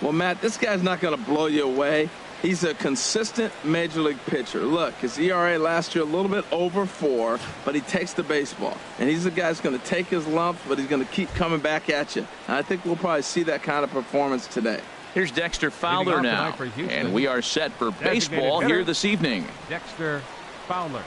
Well, Matt, this guy's not going to blow you away. He's a consistent major league pitcher. Look, his ERA last year a little bit over 4, but he takes the baseball. And he's a guy that's going to take his lumps, but he's going to keep coming back at you. And I think we'll probably see that kind of performance today. Here's Dexter Fowler now, and we are set for baseball here this evening. Dexter Fowler.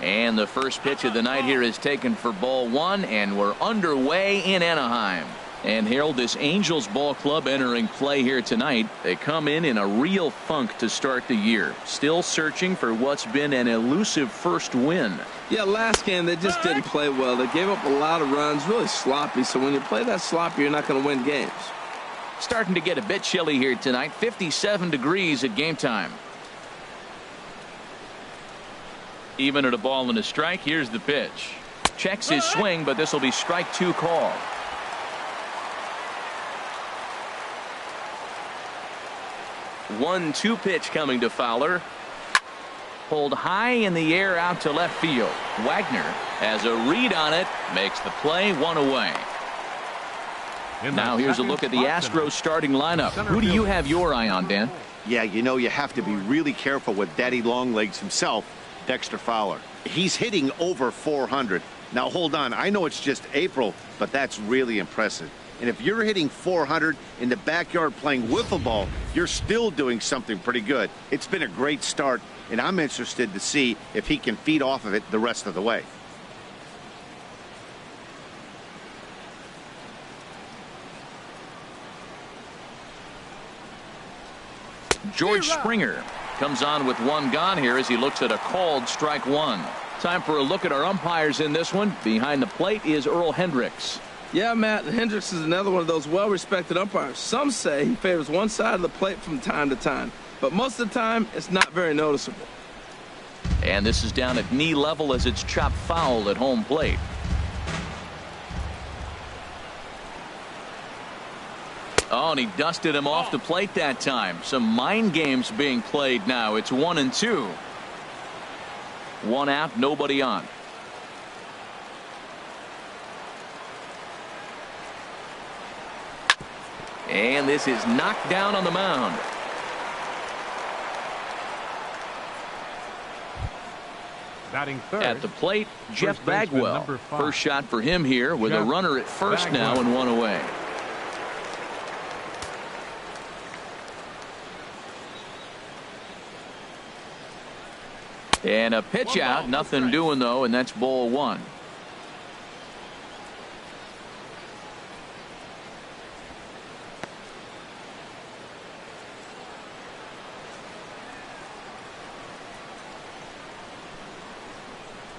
And the first pitch of the night here is taken for ball 1, and we're underway in Anaheim. And Harold, this Angels ball club entering play here tonight. They come in a real funk to start the year. Still searching for what's been an elusive first win. Yeah, last game they just didn't play well. They gave up a lot of runs, really sloppy. So when you play that sloppy, you're not going to win games. Starting to get a bit chilly here tonight. 57 degrees at game time. Even at a ball and a strike, here's the pitch. Checks his swing, but this will be strike 2 call. 1-2 pitch coming to Fowler. Pulled high in the air out to left field. Wagner has a read on it, makes the play, 1 away. Now here's a look at the Astros starting lineup. Who do you have your eye on, Dan? Yeah, you know, you have to be really careful with Daddy Longlegs himself, Dexter Fowler. He's hitting over 400. Now hold on, I know it's just April, but that's really impressive. And if you're hitting 400 in the backyard playing wiffle ball, you're still doing something pretty good. It's been a great start, and I'm interested to see if he can feed off of it the rest of the way. George Springer comes on with 1 gone here as he looks at a called strike 1. Time for a look at our umpires in this one. Behind the plate is Earl Hendricks. Yeah, Matt, Hendricks is another one of those well-respected umpires. Some say he favors one side of the plate from time to time, but most of the time it's not very noticeable. And this is down at knee level as it's chopped foul at home plate. Oh, and he dusted him off the plate that time. Some mind games being played now. It's 1-2. 1 out, nobody on. And this is knocked down on the mound. Batting third. At the plate, Jeff Bagwell. Number 5. First shot for him here with a runner at first Bagwell. now and 1 away. And a pitch out, nothing doing though, and that's ball 1.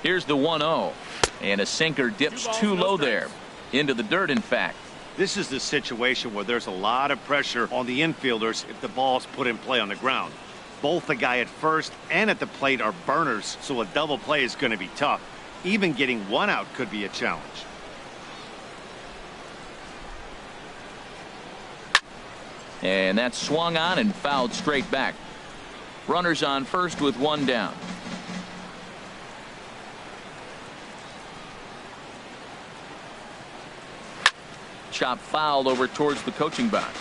Here's the 1-0, and a sinker dips too low there, into the dirt in fact. This is the situation where there's a lot of pressure on the infielders if the ball's put in play on the ground. Both the guy at first and at the plate are burners, so a double play is going to be tough. Even getting 1 out could be a challenge. And that's swung on and fouled straight back. Runners on first with 1 down. Chop fouled over towards the coaching box.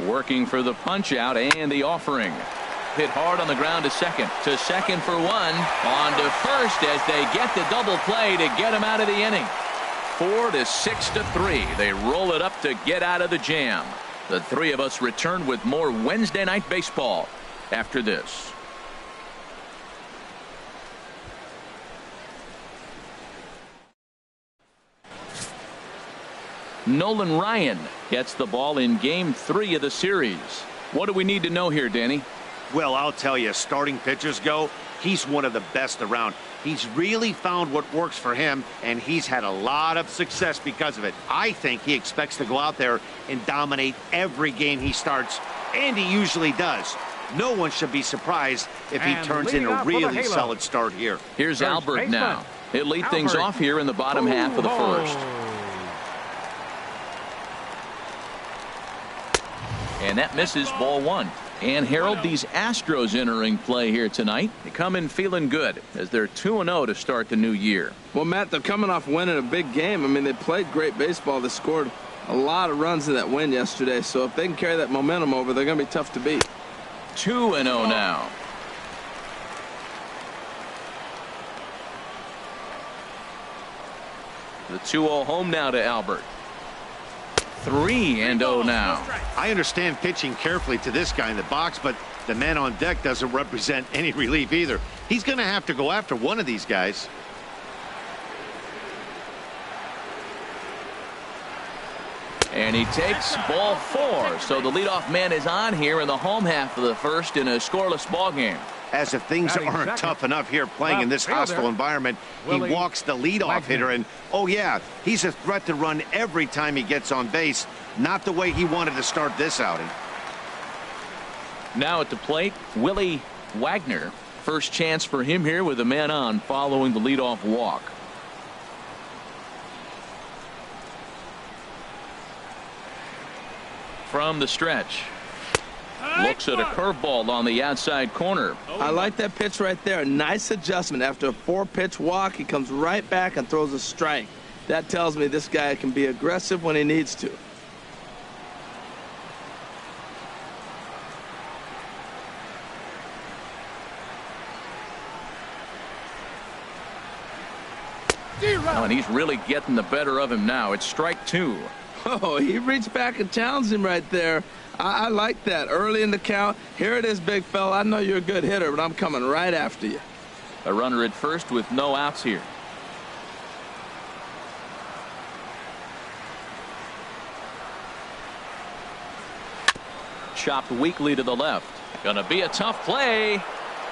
Working for the punch out and the offering. Hit hard on the ground to second. To second for 1. On to first as they get the double play to get him out of the inning. 4 to 6 to 3. They roll it up to get out of the jam. The 3 of us return with more Wednesday night baseball after this. Nolan Ryan gets the ball in game 3 of the series. What do we need to know here, Danny? Well, I'll tell you, starting pitchers go, he's one of the best around. He's really found what works for him, and he's had a lot of success because of it. I think he expects to go out there and dominate every game he starts, and he usually does. No one should be surprised if he turns in a really solid start here. Here's Albert now. He'll lead things off here in the bottom half of the first. And that misses ball one. And Harold, these Astros entering play here tonight. They come in feeling good as they're 2-0 to start the new year. Well, Matt, they're coming off winning a big game. I mean, they played great baseball. They scored a lot of runs in that win yesterday. So if they can carry that momentum over, they're going to be tough to beat. 2-0 now. The 2-0 home now to Albert. 3-0 now. I understand pitching carefully to this guy in the box, but the man on deck doesn't represent any relief either. He's going to have to go after one of these guys. And he takes ball 4. So the leadoff man is on here in the home half of the first in a scoreless ball game. As if things aren't tough enough here playing in this hostile environment, he walks the leadoff hitter, and oh yeah, he's a threat to run every time he gets on base. Not the way he wanted to start this outing. Now at the plate, Willie Wagner. First chance for him here with a man on following the leadoff walk. From the stretch. Looks at a curveball on the outside corner. I like that pitch right there. Nice adjustment. After a 4-pitch walk, he comes right back and throws a strike. That tells me this guy can be aggressive when he needs to. Oh, and he's really getting the better of him now. It's strike 2. Oh, he reached back and challenged him right there. I like that. Early in the count. Here it is, big fella. I know you're a good hitter, but I'm coming right after you. A runner at first with no outs here. Chopped weakly to the left. Gonna be a tough play.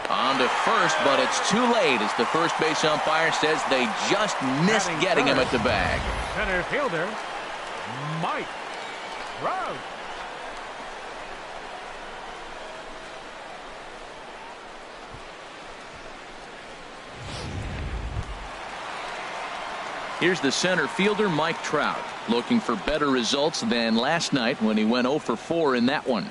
On to first, but it's too late as the first base umpire says they just missed getting him at the bag. Center fielder, Mike Trout. Here's the center fielder, Mike Trout, looking for better results than last night when he went 0 for 4 in that one.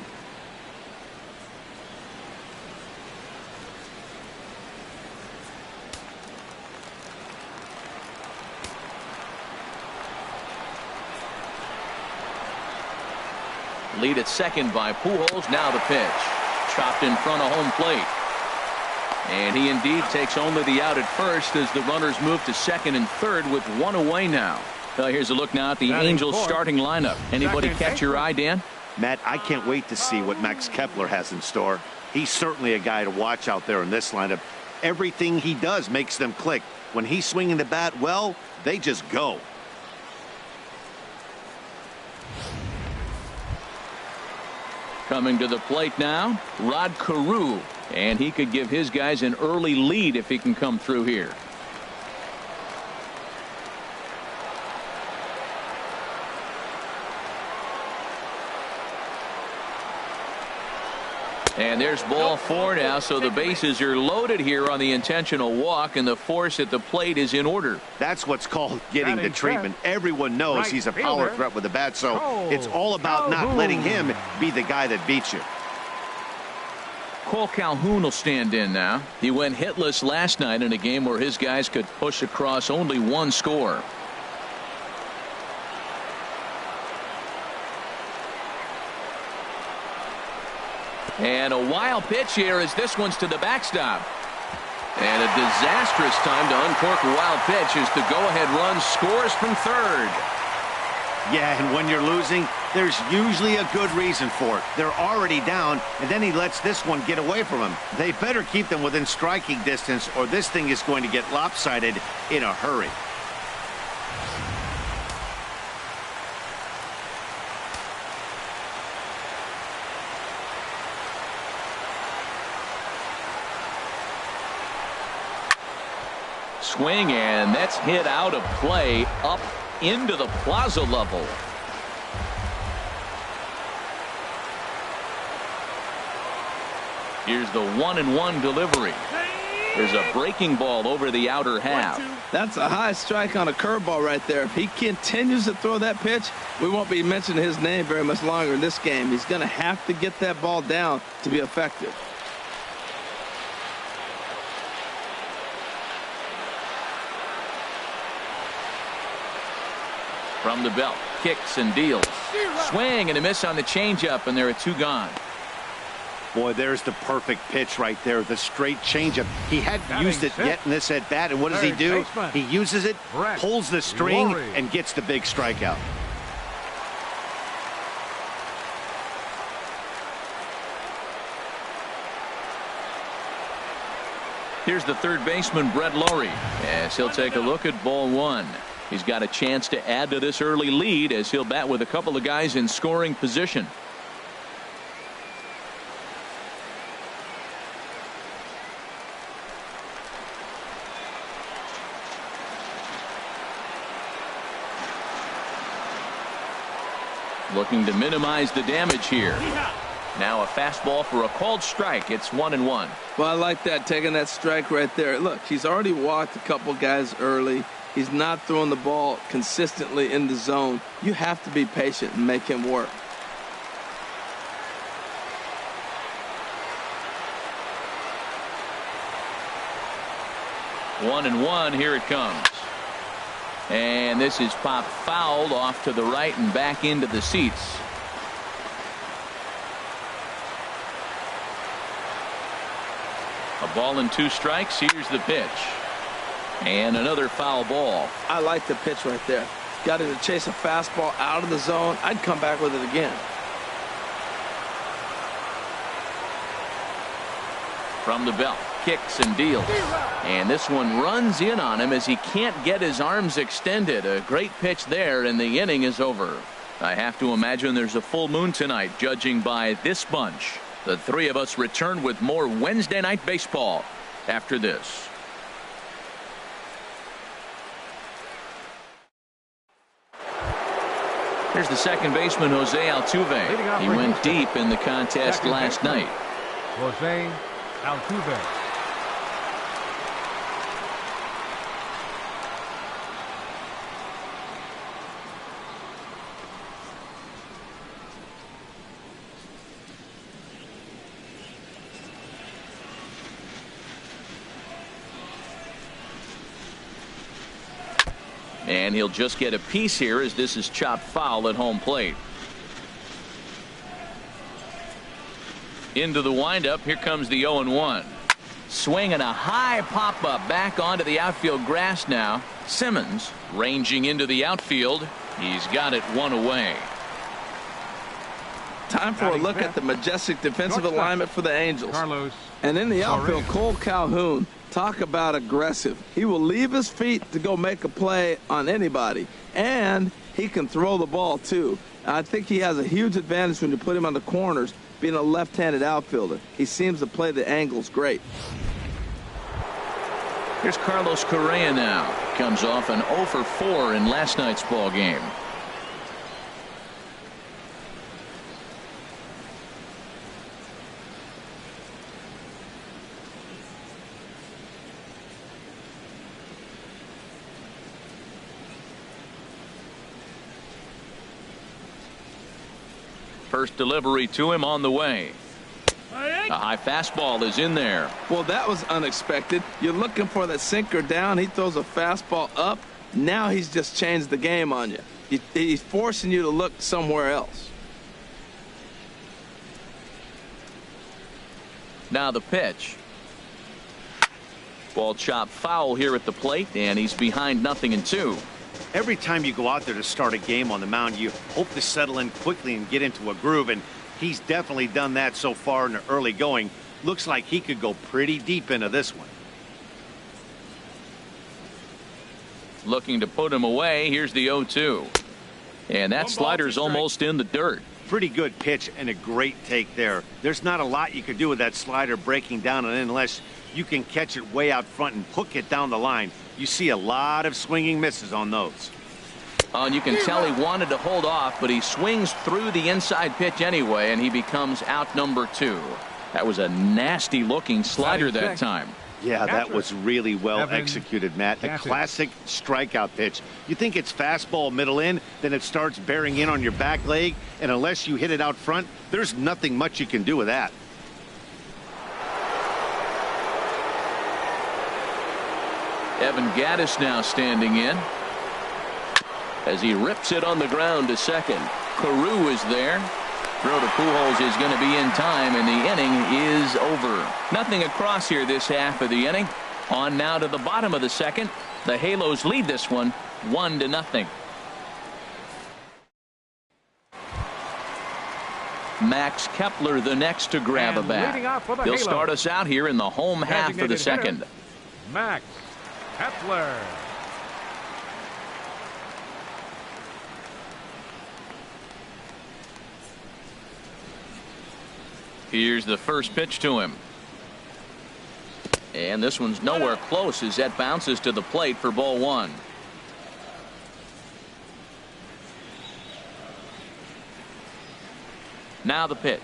Lead at second by Pujols. Now the pitch. Chopped in front of home plate. And he indeed takes only the out at first as the runners move to second and third with one away now. Here's a look now at the Angels starting lineup. Anybody catch your eye, Dan? Matt, I can't wait to see what Max Kepler has in store. He's certainly a guy to watch out there in this lineup. Everything he does makes them click. When he's swinging the bat well, they just go. Coming to the plate now, Rod Carew. And he could give his guys an early lead if he can come through here. And there's ball 4 now, so the bases are loaded here on the intentional walk, and the force at the plate is in order. That's what's called getting the treatment. Everyone knows he's a power threat with the bat, so it's all about not letting him be the guy that beats you. Cole Calhoun will stand in now. He went hitless last night in a game where his guys could push across only one score. And a wild pitch here as this one's to the backstop. And a disastrous time to uncork a wild pitch as the go-ahead run scores from third. Yeah, and when you're losing, there's usually a good reason for it. They're already down, and then he lets this one get away from him. They better keep them within striking distance, or this thing is going to get lopsided in a hurry. Swing, and that's hit out of play up into the plaza level. Here's the 1-1 delivery. There's a breaking ball over the outer half. That's a high strike on a curveball right there. If he continues to throw that pitch, we won't be mentioning his name very much longer in this game. He's going to have to get that ball down to be effective. From the belt, kicks and deals. Swing and a miss on the changeup, and there are 2 gone. Boy, there's the perfect pitch right there, the straight changeup. He hadn't used it yet in this at bat, and what does he do? He uses it, pulls the string, and gets the big strikeout. Here's the third baseman, Brett Lowry, as he'll take a look at ball 1. He's got a chance to add to this early lead as he'll bat with a couple of guys in scoring position. Looking to minimize the damage here. Now a fastball for a called strike. It's 1-1. Well, I like that, taking that strike right there. Look, he's already walked a couple guys early. He's not throwing the ball consistently in the zone. You have to be patient and make him work. One and one. Here it comes. And this is popped fouled off to the right and back into the seats. A ball and 2 strikes. Here's the pitch. And another foul ball. I like the pitch right there. Got him to chase a fastball out of the zone. I'd come back with it again. From the belt, kicks and deals. And this one runs in on him as he can't get his arms extended. A great pitch there, and the inning is over. I have to imagine there's a full moon tonight, judging by this bunch. The 3 of us return with more Wednesday Night Baseball after this. Here's the second baseman, Jose Altuve. He went deep in the contest last night. Jose Altuve. And he'll just get a piece here as this is chopped foul at home plate. Into the windup. Here comes the 0-1. Swing and a high pop-up back onto the outfield grass now. Simmons ranging into the outfield. He's got it 1 away. Time for a look at the majestic defensive alignment for the Angels. And in the outfield, Cole Calhoun. Talk about aggressive. He will leave his feet to go make a play on anybody. And he can throw the ball, too. I think he has a huge advantage when you put him on the corners, being a left-handed outfielder. He seems to play the angles great. Here's Carlos Correa now. Comes off an 0 for 4 in last night's ball game. First delivery to him on the way. A high fastball is in there. Well, that was unexpected. You're looking for that sinker down. He throws a fastball up. Now he's just changed the game on you. He's forcing you to look somewhere else. Now the pitch. Ball chopped foul here at the plate, and he's behind 0-2. Every time you go out there to start a game on the mound, you hope to settle in quickly and get into a groove, and he's definitely done that so far in the early going. Looks like he could go pretty deep into this one. Looking to put him away. Here's the 0-2. And that slider's almost in the dirt. Pretty good pitch and a great take there. There's not a lot you could do with that slider breaking down, and unless you can catch it way out front and hook it down the line, you see a lot of swinging misses on those. Oh, and you can tell he wanted to hold off, but he swings through the inside pitch anyway, and he becomes out number 2. That was a nasty looking slider that time. Yeah, that was really well Evan executed, Matt. A Gattis. classic strikeout pitch. You think it's fastball middle in, then it starts bearing in on your back leg, and unless you hit it out front, there's nothing much you can do with that. Evan Gattis now standing in as he rips it on the ground to second. Carew is there. Throw to Pujols is going to be in time, and the inning is over. Nothing across here this half of the inning. On now to the bottom of the second. The Halos lead this one 1-0. Max Kepler the next to grab And a bat. leading off for the He'll Halos, start us out here in the home half of the designated second. hitter, Max Kepler. Here's the first pitch to him. And this one's nowhere close as that bounces to the plate for ball one. Now the pitch.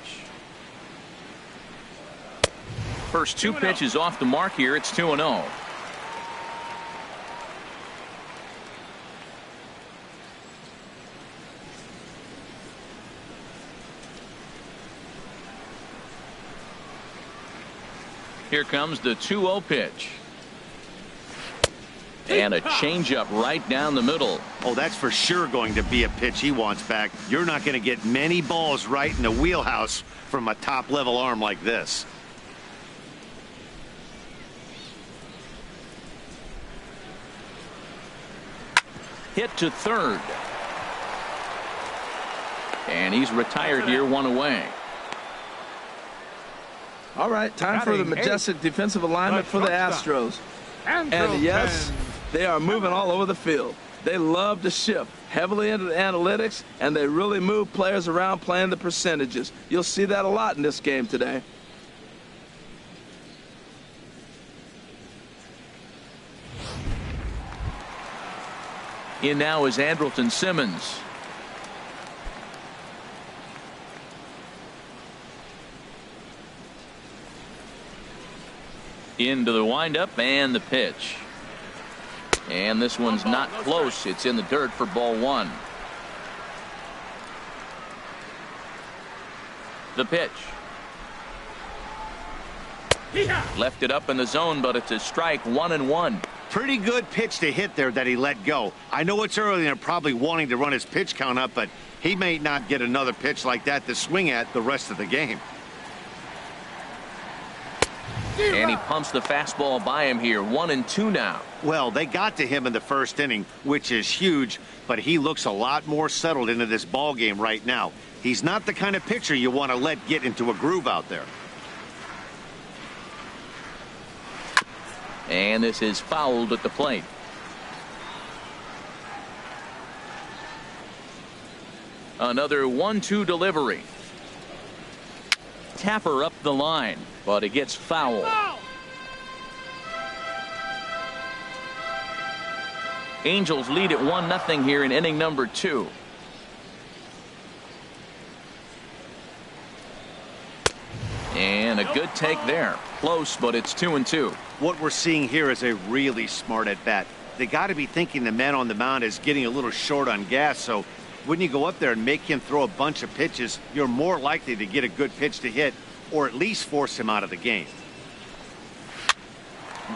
First two pitches off the mark here. It's 2-0. Here comes the 2-0 pitch. And a changeup right down the middle. Oh, that's for sure going to be a pitch he wants back. You're not going to get many balls right in the wheelhouse from a top-level arm like this. Hit to third. And he's retired here, one away. All right, time for the majestic defensive alignment for the Astros. And yes, they are moving all over the field. They love to shift heavily into the analytics, and they really move players around playing the percentages. You'll see that a lot in this game today. In now is Andrelton Simmons. Into the windup and the pitch. And this one's not close. It's in the dirt for ball one. The pitch. Left it up in the zone, but it's a strike, 1-1. Pretty good pitch to hit there that he let go. I know it's early and they're probably wanting to run his pitch count up, but he may not get another pitch like that to swing at the rest of the game. And he pumps the fastball by him here. 1-2 now. Well, they got to him in the first inning, which is huge, but he looks a lot more settled into this ball game right now. He's not the kind of pitcher you want to let get into a groove out there. And this is fouled at the plate. Another 1-2 delivery. Tapper up the line, but it gets foul. Angels lead at 1-0 here in inning number 2. And a good take there. Close, but it's 2-2. What we're seeing here is a really smart at bat. They got to be thinking the man on the mound is getting a little short on gas, so when you go up there and make him throw a bunch of pitches, you're more likely to get a good pitch to hit or at least force him out of the game.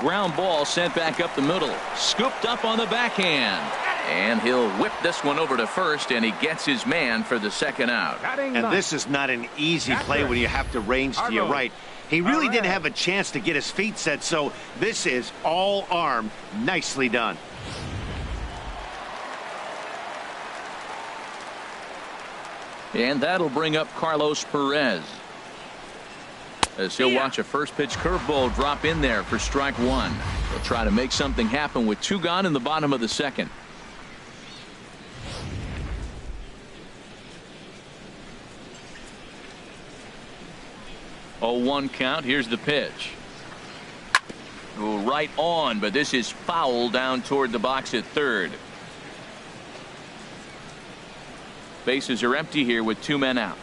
Ground ball sent back up the middle. Scooped up on the backhand. And he'll whip this one over to first, and he gets his man for the second out. And this is not an easy play when you have to range to your right. He really didn't have a chance to get his feet set, so this is all arm. Nicely done. And that'll bring up Carlos Perez, as he'll watch a first pitch curveball drop in there for strike one. He'll try to make something happen with 2 gone in the bottom of the second. Oh, 1 count. Here's the pitch. Go right on, but this is foul down toward the box at third. Bases are empty here with 2 men out.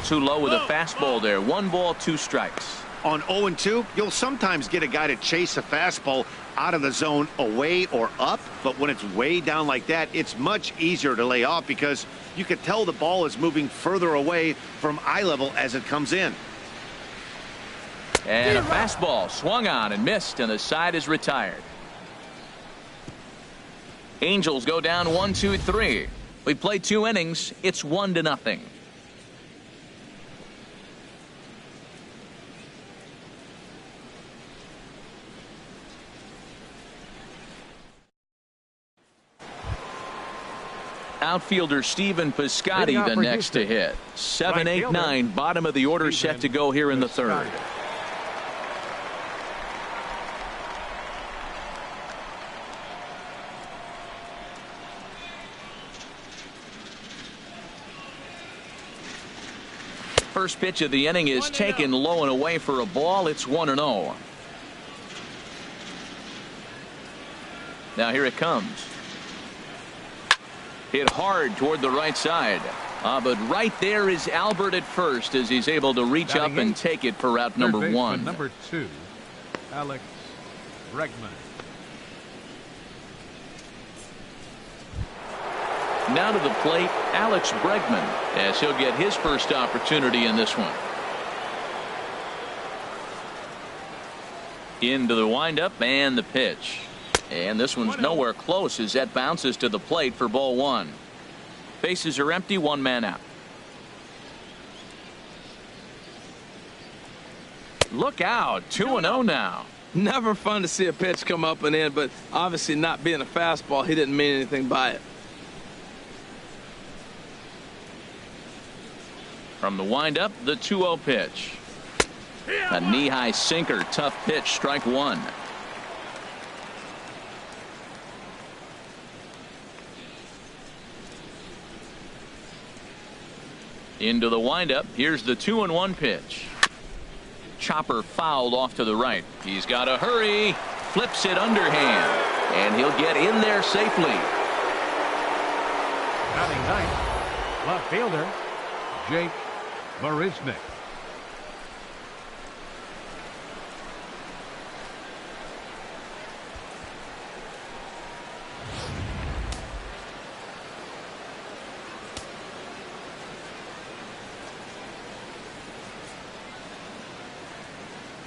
too low with a fastball there. 1 ball, 2 strikes. On 0-2, you'll sometimes get a guy to chase a fastball out of the zone away or up, but when it's way down like that, it's much easier to lay off because you can tell the ball is moving further away from eye level as it comes in. And a fastball swung on and missed, and the side is retired. Angels go down 1-2-3. We played 2 innings. It's 1-0. Outfielder Stephen Piscotty the next to hit. 7, 8, 9, bottom of the order set to go here in the 3rd. First pitch of the inning is taken low and away for a ball. It's 1-0. Now here it comes. Hit hard toward the right side. But right there is Albert at first as he's able to reach up and take it for route number 1. Number 2, Alex Bregman. Now to the plate, Alex Bregman, as he'll get his first opportunity in this one. Into the windup and the pitch. And this one's nowhere close as that bounces to the plate for ball 1. Bases are empty, 1 man out. Look out, 2-0 now. Never fun to see a pitch come up and in, but obviously not being a fastball, he didn't mean anything by it. From the windup, the 2-0 pitch. A knee-high sinker, tough pitch, strike 1. Into the windup. Here's the 2-1 pitch. Chopper fouled off to the right. He's got to hurry. Flips it underhand. And he'll get in there safely. Batting ninth, left fielder Jake Marisnick.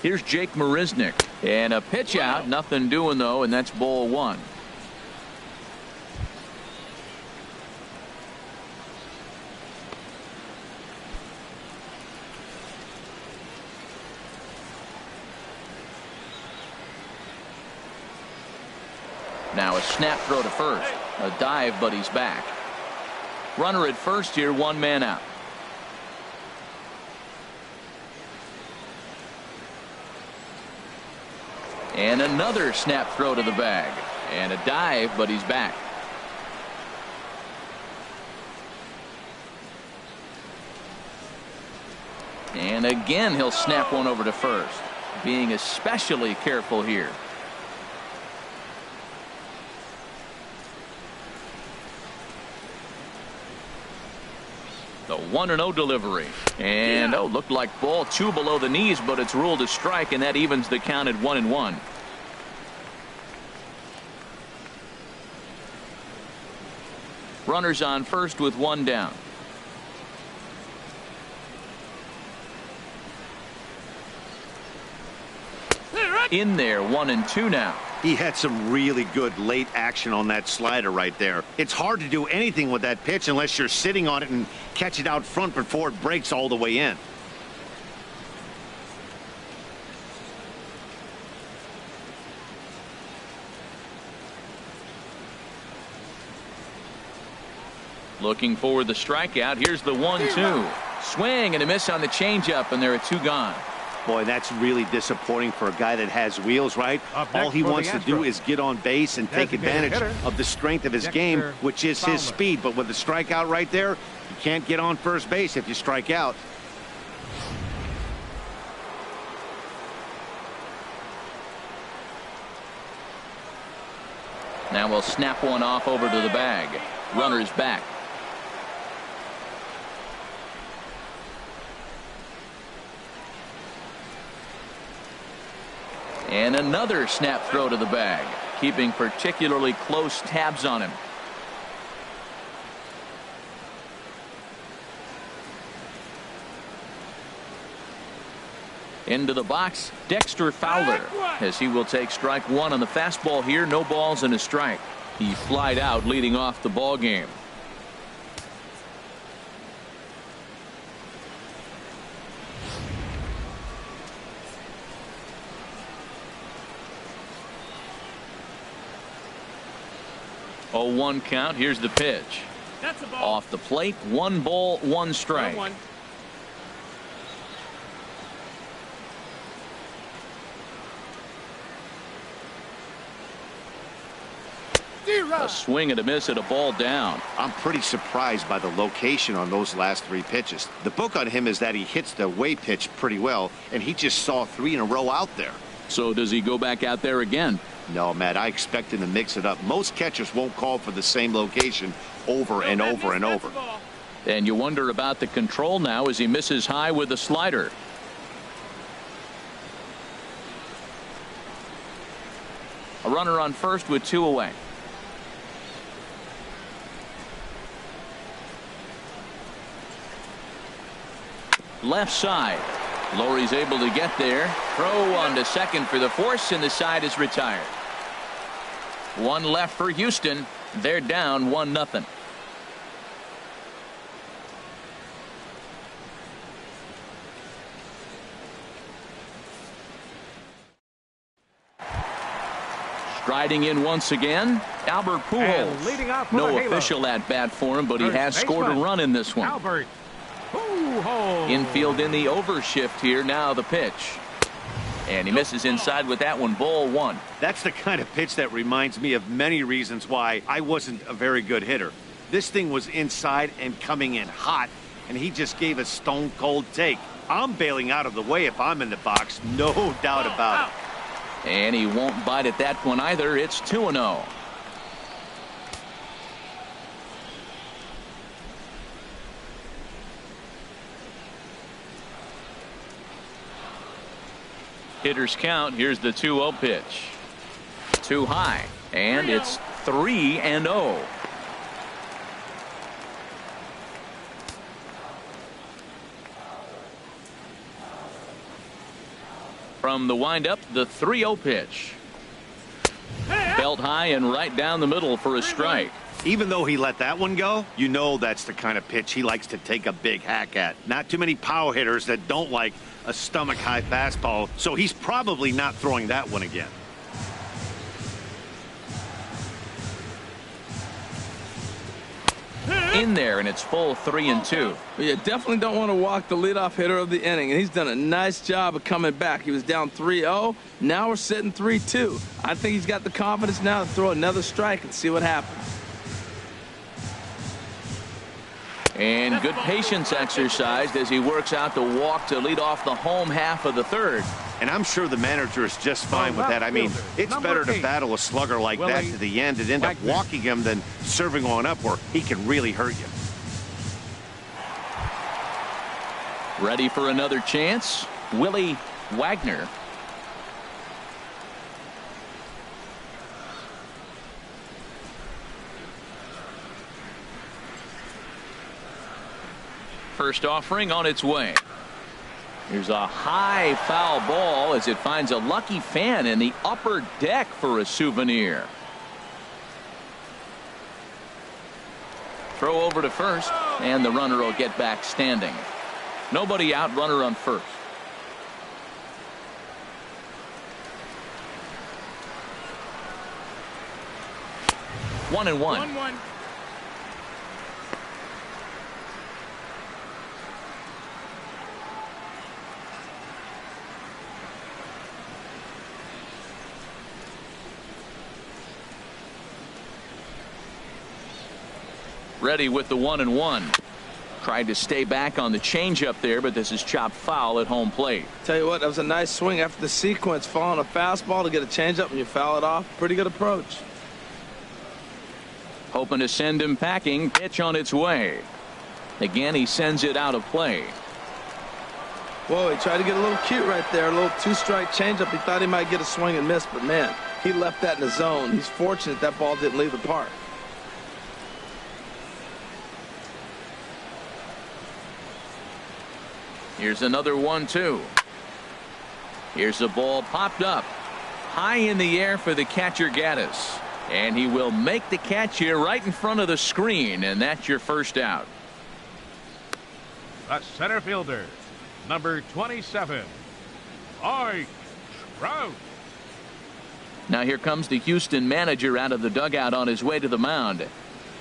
Here's Jake Marisnick. And a pitch out. Nothing doing, though, and that's ball 1. Now a snap throw to first. A dive, but he's back. Runner at first here, 1 man out. And another snap throw to the bag. And a dive, but he's back. And again, he'll snap one over to first. Being especially careful here. The 1-0 delivery. And looked like ball 2 below the knees, but it's ruled a strike, and that evens the count at 1-1. Runners on first with 1 down. In there, 1-2 now. He had some really good late action on that slider right there. It's hard to do anything with that pitch unless you're sitting on it and catch it out front before it breaks all the way in. Looking for the strikeout. Here's the 1-2. Swing and a miss on the changeup, and there are 2 gone. Boy, that's really disappointing for a guy that has wheels, right? All he wants to do is get on base and take advantage of the strength of his game, which is his speed. But with the strikeout right there, you can't get on first base if you strike out. Now we'll snap one off over to the bag. Runner's back. And another snap throw to the bag, keeping particularly close tabs on him. Into the box, Dexter Fowler, as he will take strike one on the fastball here. No balls and a strike. He flied out leading off the ball game. Oh, 1 count. Here's the pitch. That's a ball. Off the plate, 1 ball, 1 strike. A swing and a miss at a ball down. I'm pretty surprised by the location on those last 3 pitches. The book on him is that he hits the away pitch pretty well, and he just saw 3 in a row out there. So does he go back out there again? No, Matt, I expect him to mix it up. Most catchers won't call for the same location over and over and over. And you wonder about the control now as he misses high with a slider. A runner on first with 2 away. Left side. Lowry's able to get there. Throw on to second for the force, and the side is retired. 1 left for Houston. They're down 1-0. Striding in once again, Albert Pujols. Leading off for no the Halo. official at bat for him, but he First has scored a baseman, run in this one. Albert Pujols. Infield in the overshift here. Now the pitch. And he misses inside with that one. Ball 1. That's the kind of pitch that reminds me of many reasons why I wasn't a very good hitter. This thing was inside and coming in hot, and he just gave a stone cold take. I'm bailing out of the way if I'm in the box, no doubt about it. And he won't bite at that one either. It's 2-0. Hitters count. Here's the 2-0 pitch. Too high. And it's 3-0. From the windup, the 3-0 pitch. Belt high and right down the middle for a strike. Even though he let that one go, you know that's the kind of pitch he likes to take a big hack at. Not too many power hitters that don't like a stomach-high fastball, so he's probably not throwing that one again. In there, and it's full 3-2. Well, you definitely don't want to walk the leadoff hitter of the inning, and he's done a nice job of coming back. He was down 3-0. Now we're sitting 3-2. I think he's got the confidence now to throw another strike and see what happens. And good patience exercised as he works out the walk to lead off the home half of the third. And I'm sure the manager is just fine with that. I mean, it's better to battle a slugger like that to the end and end up walking him than serving on up where he can really hurt you. Ready for another chance? Willie Wagner. First offering on its way. Here's a high foul ball as it finds a lucky fan in the upper deck for a souvenir. Throw over to first, and the runner will get back standing. Nobody out, runner on first. One and one. 1-1. Ready with the 1-1. Tried to stay back on the changeup there, but this is chopped foul at home plate. Tell you what, that was a nice swing after the sequence, following a fastball to get a changeup and you foul it off. Pretty good approach. Hoping to send him packing. Pitch on its way. Again, he sends it out of play. Whoa, he tried to get a little cute right there. A little two-strike changeup. He thought he might get a swing and miss, but man, he left that in the zone. He's fortunate that ball didn't leave the park. Here's another 1-2. Here's the ball popped up high in the air for the catcher Gaddis, and he will make the catch here right in front of the screen, and that's your first out. The center fielder, number 27, Mike Trout. Now here comes the Houston manager out of the dugout on his way to the mound,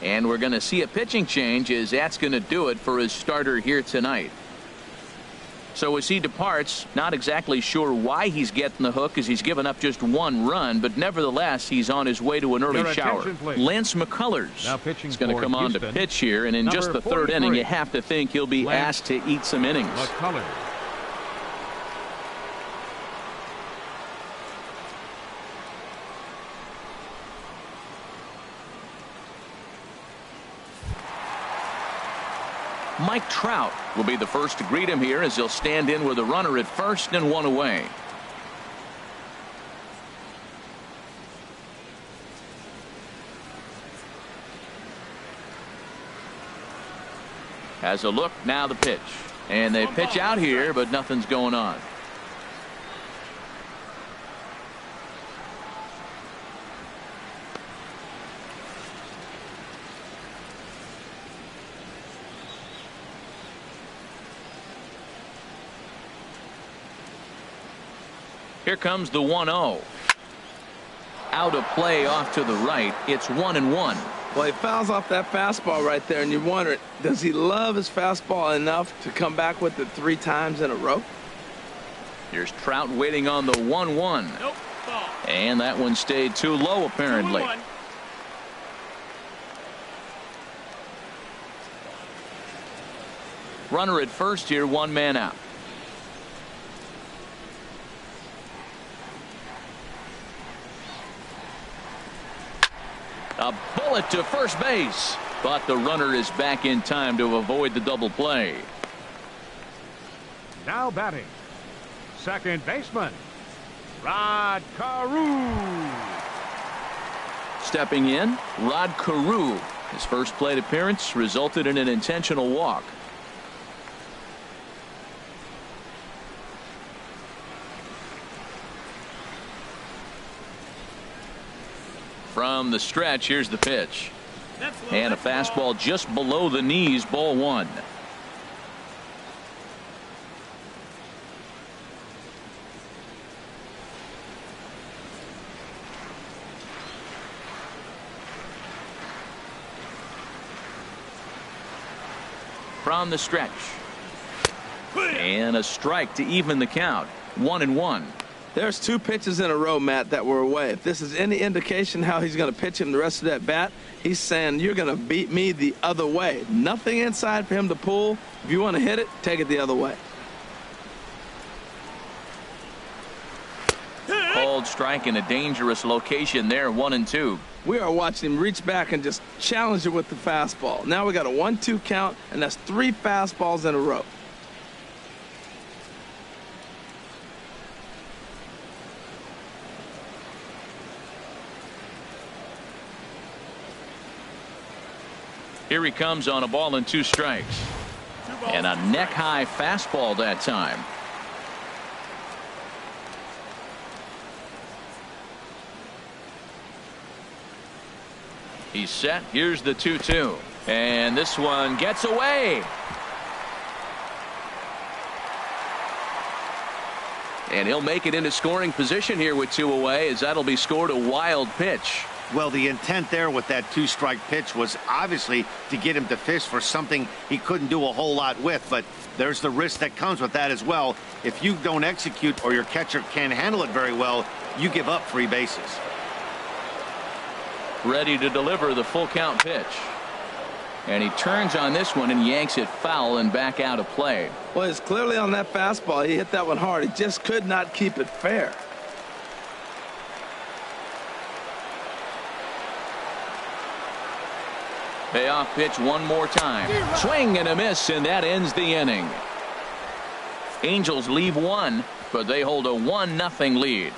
and we're going to see a pitching change, as that's going to do it for his starter here tonight. So as he departs, not exactly sure why he's getting the hook, as he's given up just one run, but nevertheless he's on his way to an early shower. Lance McCullers is going to come on to pitch here, and in just the third inning you have to think he'll be asked to eat some innings. McCullers. Mike Trout will be the first to greet him here, as he'll stand in with a runner at first and one away. Has a look, now the pitch. And they pitch out here, but nothing's going on. Here comes the 1-0. Out of play off to the right. It's 1-1. Well, he fouls off that fastball right there, and you wonder, does he love his fastball enough to come back with it 3 times in a row? Here's Trout waiting on the 1-1. Nope. And that one stayed too low, apparently. 2-1. Runner at first here, 1 man out. A bullet to first base, but the runner is back in time to avoid the double play. Now batting, second baseman, Rod Carew. Stepping in, Rod Carew. His first plate appearance resulted in an intentional walk. From the stretch, here's the pitch. And a fastball just below the knees, ball 1. From the stretch. And a strike to even the count. 1-1. There's 2 pitches in a row, Matt, that were away. If this is any indication how he's going to pitch him the rest of that bat, he's saying you're going to beat me the other way. Nothing inside for him to pull. If you want to hit it, take it the other way. Called strike in a dangerous location there, 1-2. We are watching him reach back and just challenge it with the fastball. Now we got a 1-2 count, and that's 3 fastballs in a row. Here he comes on a ball and 2 strikes. And a neck-high fastball that time. He's set. Here's the 2-2. And this one gets away. And he'll make it into scoring position here with 2 away, as that'll be scored a wild pitch. Well, the intent there with that 2-strike pitch was obviously to get him to fish for something he couldn't do a whole lot with, but there's the risk that comes with that as well. If you don't execute or your catcher can't handle it very well, you give up 3 bases. Ready to deliver the full count pitch. And he turns on this one and yanks it foul and back out of play. Well, it's clearly on that fastball. He hit that one hard. He just could not keep it fair. Payoff pitch one more time. Swing and a miss, and that ends the inning. Angels leave one, but they hold a 1-0 lead.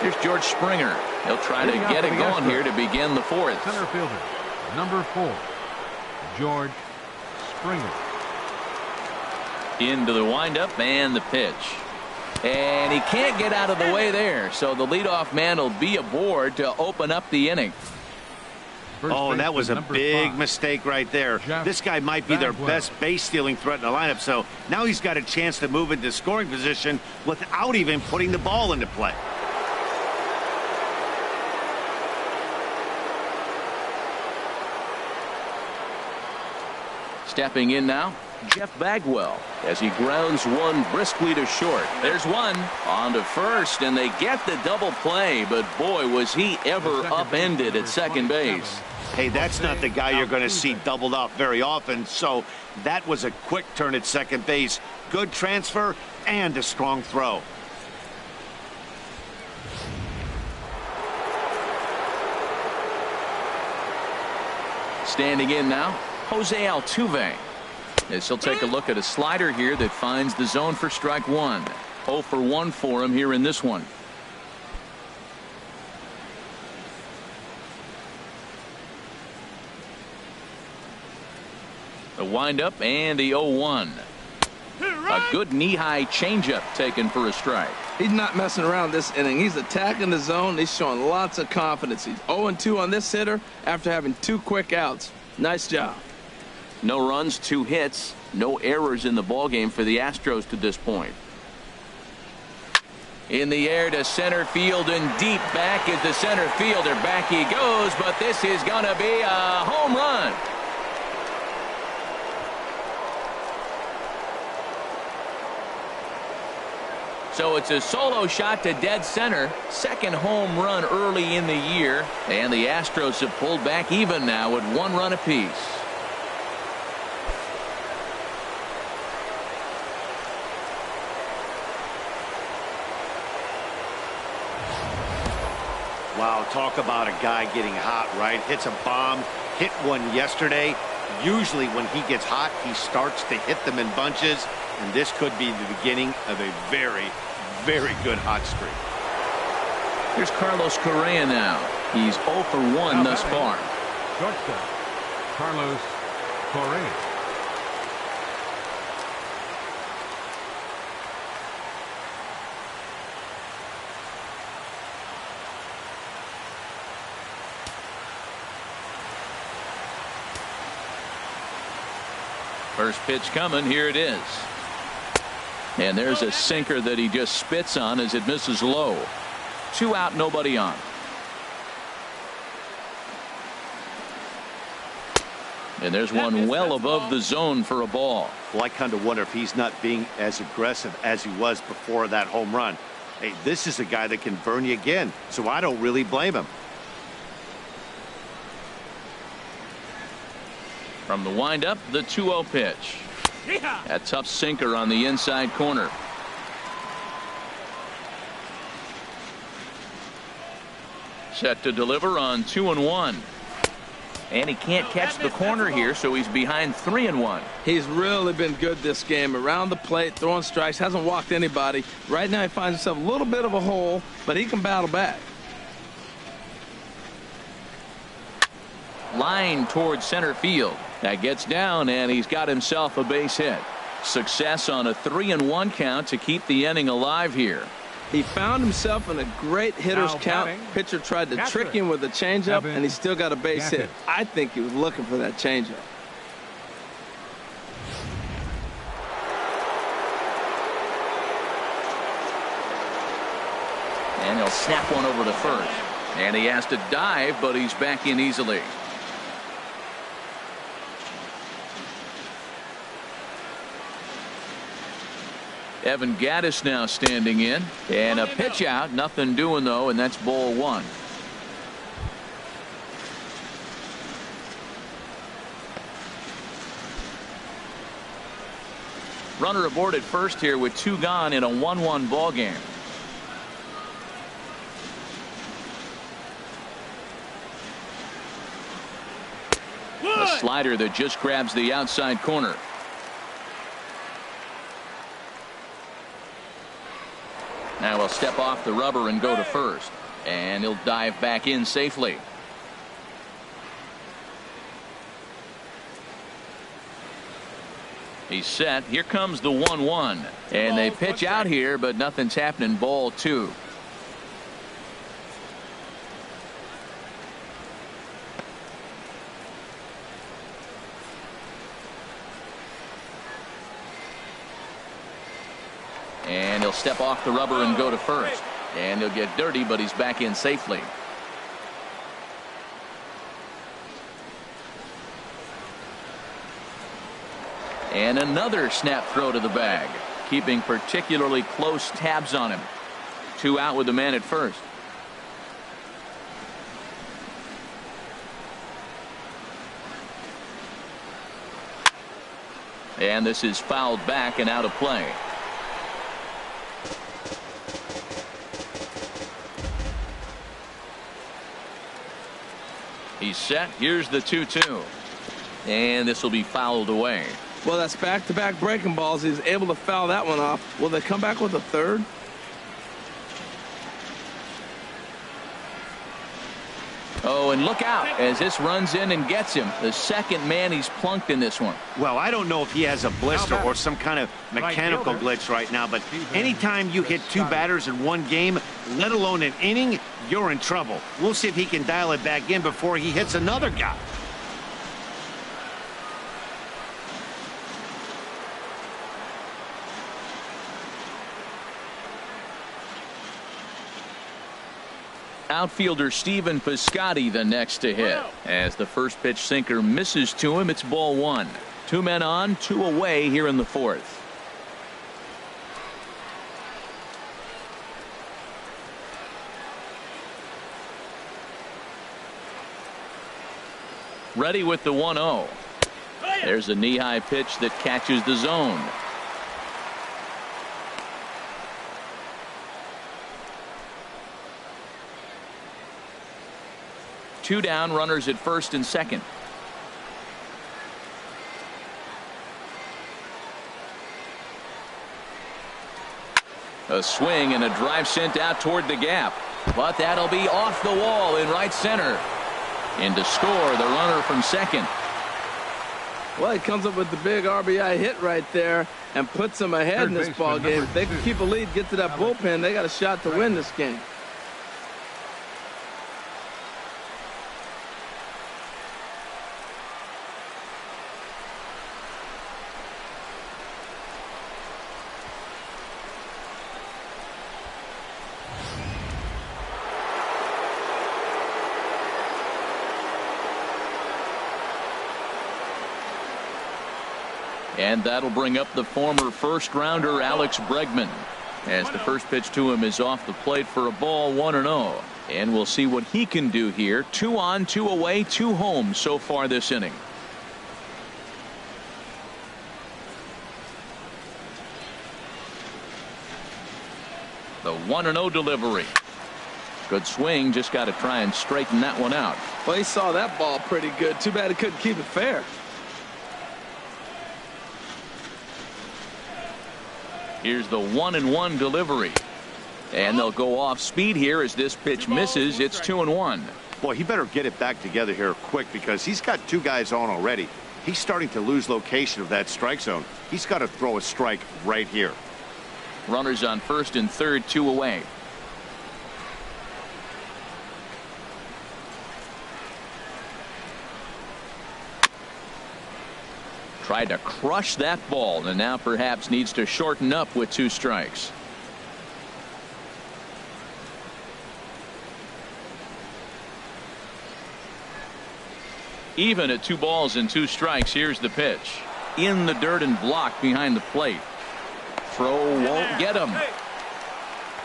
Here's George Springer. He'll try to get it going here to begin the fourth. Center fielder, number 4, George Springer. Into the windup and the pitch. And he can't get out of the way there, so the leadoff man will be aboard to open up the inning. Oh, and that was a big mistake right there. This guy might be their best base-stealing threat in the lineup, so now he's got a chance to move into scoring position without even putting the ball into play. Stepping in now, Jeff Bagwell, as he grounds one briskly to short. There's one on to first, and they get the double play, but boy, was he ever upended at second base. Hey, that's not the guy you're going to see doubled off very often, so that was a quick turn at second base. Good transfer and a strong throw. Standing in now, Jose Altuve. As he'll take a look at a slider here that finds the zone for strike one. 0 for 1 for him here in this one. The windup and the 0-1. A good knee-high changeup taken for a strike. He's not messing around this inning. He's attacking the zone. He's showing lots of confidence. He's 0-2 on this hitter after having 2 quick outs. Nice job. No runs, 2 hits, no errors in the ballgame for the Astros to this point. In the air to center field and deep back is the center fielder. Back he goes, but this is going to be a home run. So it's a solo shot to dead center. Second home run early in the year. And the Astros have pulled back even now with 1 run apiece. Wow, talk about a guy getting hot, right? Hits a bomb, hit one yesterday. Usually when he gets hot, he starts to hit them in bunches, and this could be the beginning of a very, very good hot streak. Here's Carlos Correa now. He's 0 for 1 thus far. Shortstop, Carlos Correa. First pitch coming. Here it is. And there's a sinker that he just spits on as it misses low. 2 out, nobody on. And there's one well above the zone for a ball. Well, I kind of wonder if he's not being as aggressive as he was before that home run. Hey, this is a guy that can burn you again, so I don't really blame him. From the windup, the 2-0 pitch. A tough sinker on the inside corner. Set to deliver on 2-1. And he can't catch the corner here, so he's behind 3-1. He's really been good this game. Around the plate, throwing strikes, hasn't walked anybody. Right now he finds himself a little bit of a hole, but he can battle back. Line towards center field. That gets down, and he's got himself a base hit. Success on a 3-1 count to keep the inning alive here. He found himself in a great hitter's count. Pitcher tried to trick him with a changeup, and he still got a base hit. I think he was looking for that changeup. And he'll snap one over to first. And he has to dive, but he's back in easily. Evan Gattis now standing in, and a pitch out, nothing doing though, and that's ball 1. Runner aboard at first here with 2 gone in a 1-1 ball game. A slider that just grabs the outside corner. Now he'll step off the rubber and go to first. And he'll dive back in safely. He's set. Here comes the 1-1. And they pitch out here, but nothing's happening. Ball 2. And he'll step off the rubber and go to first. And he'll get dirty, but he's back in safely. And another snap throw to the bag, keeping particularly close tabs on him. 2 out with the man at first. And this is fouled back and out of play. He's set. Here's the 2-2. And this will be fouled away. Well, that's back-to-back breaking balls. He's able to foul that one off. Will they come back with a third? Oh, and look out as this runs in and gets him. The second man he's plunked in this one. Well, I don't know if he has a blister or some kind of mechanical glitch right now, but anytime you hit 2 batters in one game, let alone an inning, you're in trouble. We'll see if he can dial it back in before he hits another guy. Outfielder Stephen Piscotty the next to hit. As the first pitch sinker misses to him, it's ball 1. 2 men on, 2 away here in the 4th. Ready with the 1-0. There's a knee-high pitch that catches the zone. Two down, runners at first and second. A swing and a drive sent out toward the gap, but that'll be off the wall in right center. And to score, the runner from second. Well, he comes up with the big RBI hit right there and puts them ahead in this ball game. If they can keep a lead, get to that bullpen, they got a shot to win this game. And that'll bring up the former first-rounder Alex Bregman, as the first pitch to him is off the plate for a ball, 1-0. And we'll see what he can do here. 2 on, 2 away, 2 home so far this inning. The 1-0 delivery. Good swing, just got to try and straighten that one out. Well, he saw that ball pretty good. Too bad he couldn't keep it fair. Here's the 1-1 delivery. And they'll go off speed here as this pitch misses. It's 2-1. Boy, he better get it back together here quick because he's got 2 guys on already. He's starting to lose location of that strike zone. He's got to throw a strike right here. Runners on first and third, 2 away. Tried to crush that ball and now perhaps needs to shorten up with 2 strikes. Even at 2 balls and 2 strikes. Here's the pitch in the dirt and blocked behind the plate. Throw won't get him.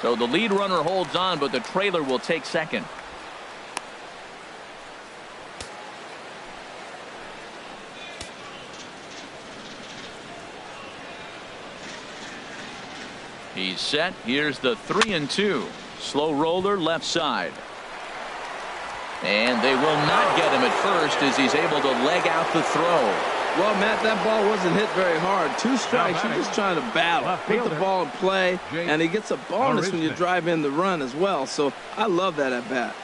So the lead runner holds on, but the trailer will take second. He's set. Here's the 3-2. Slow roller left side. And they will not get him at first as he's able to leg out the throw. Well, Matt, that ball wasn't hit very hard. 2 strikes. You're just trying to battle. Put the ball in play, and he gets a bonus when you drive in the run as well. So I love that at bat.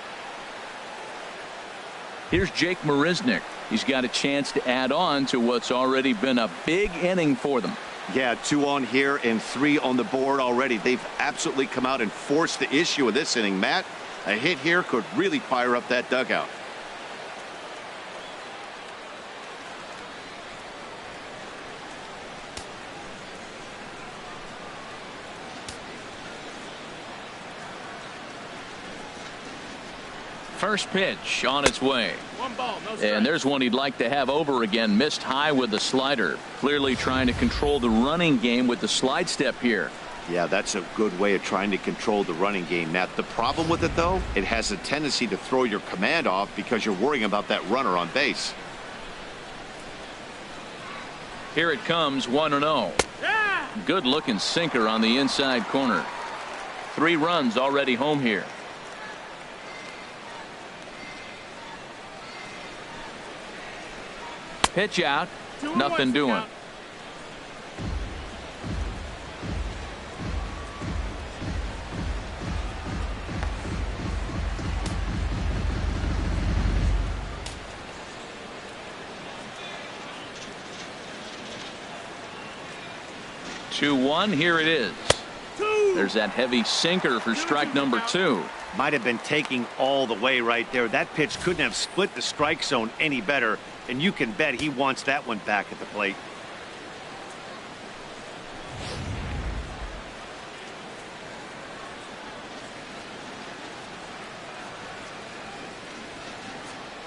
Here's Jake Marisnick. He's got a chance to add on to what's already been a big inning for them. Yeah, 2 on here and 3 on the board already. They've absolutely come out and forced the issue of this inning. Matt, a hit here could really fire up that dugout. First pitch on its way. 1 ball, no strike. And there's one he'd like to have over again. Missed high with the slider. Clearly trying to control the running game with the slide step here. Yeah, that's a good way of trying to control the running game, Matt. The problem with it, though, it has a tendency to throw your command off because you're worrying about that runner on base. Here it comes, 1-0. Good looking sinker on the inside corner. 3 runs already home here. Pitch out, nothing doing. Two one, here it is. There's that heavy sinker for strike number 2. Might have been taking all the way right there. That pitch couldn't have split the strike zone any better, and you can bet he wants that one back at the plate.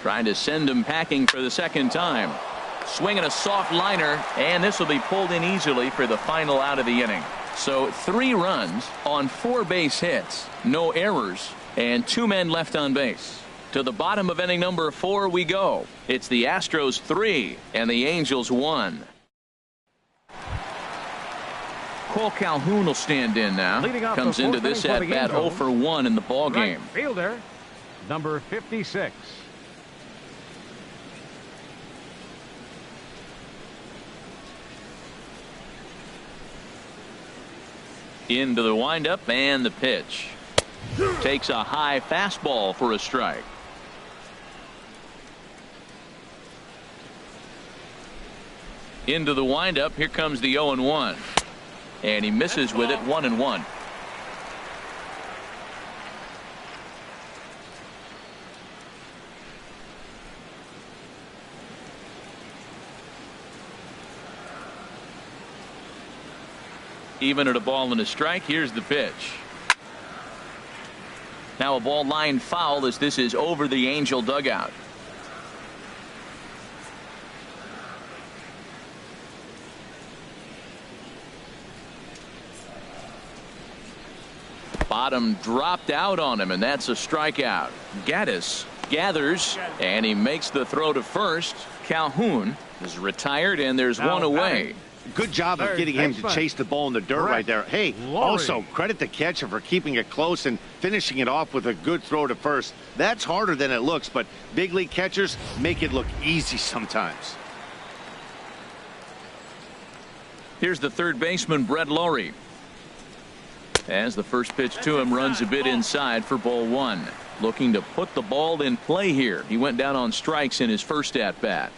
Trying to send him packing for the second time. Swinging a soft liner, and this will be pulled in easily for the final out of the inning. So 3 runs on 4 base hits, no errors, and 2 men left on base. To the bottom of inning number 4 we go. It's the Astros 3 and the Angels 1. Cole Calhoun will stand in now. Comes into this at bat 0 for 1 in the ball game. Right fielder, number 56. Into the windup and the pitch. Takes a high fastball for a strike. Into the windup. Here comes the 0-1. And he misses with it, 1-1. Even at a ball and a strike. Here's the pitch. Now a ball line foul as this is over the Angel dugout. Bottom dropped out on him, and that's a strikeout. Gaddis gathers, and he makes the throw to first. Calhoun is retired, and there's one away. Good job of getting him to chase the ball in the dirt right there. Hey, also credit the catcher for keeping it close and finishing it off with a good throw to first. That's harder than it looks, but big league catchers make it look easy sometimes. Here's the third baseman, Brett Lowry. As the first pitch to him runs a bit inside for ball 1. Looking to put the ball in play here. He went down on strikes in his first at bat.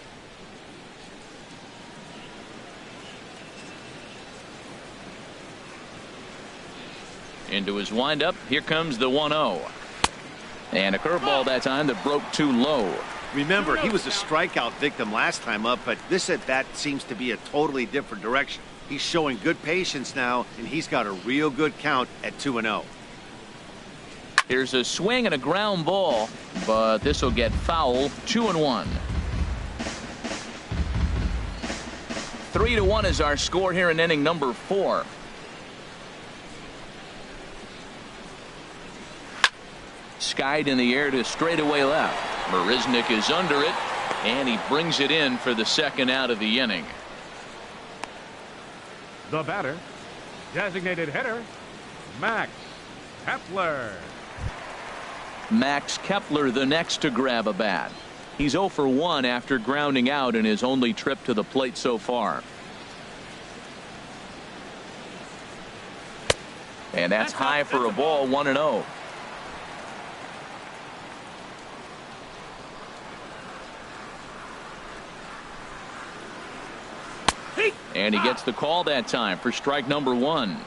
Into his windup. Here comes the 1-0. And a curveball that time that broke too low. Remember, he was a strikeout victim last time up, but this at bat seems to be a totally different direction. He's showing good patience now, and he's got a real good count at 2-0. Here's a swing and a ground ball, but this will get foul. 2-1. 3-1 is our score here in inning number 4. Skied in the air to straightaway left. Marisnick is under it, and he brings it in for the second out of the inning. The batter, designated hitter, Max Kepler. Max Kepler the next to grab a bat. He's 0 for 1 after grounding out in his only trip to the plate so far. And that's high for a ball, 1-0. And he gets the call that time for strike number 1.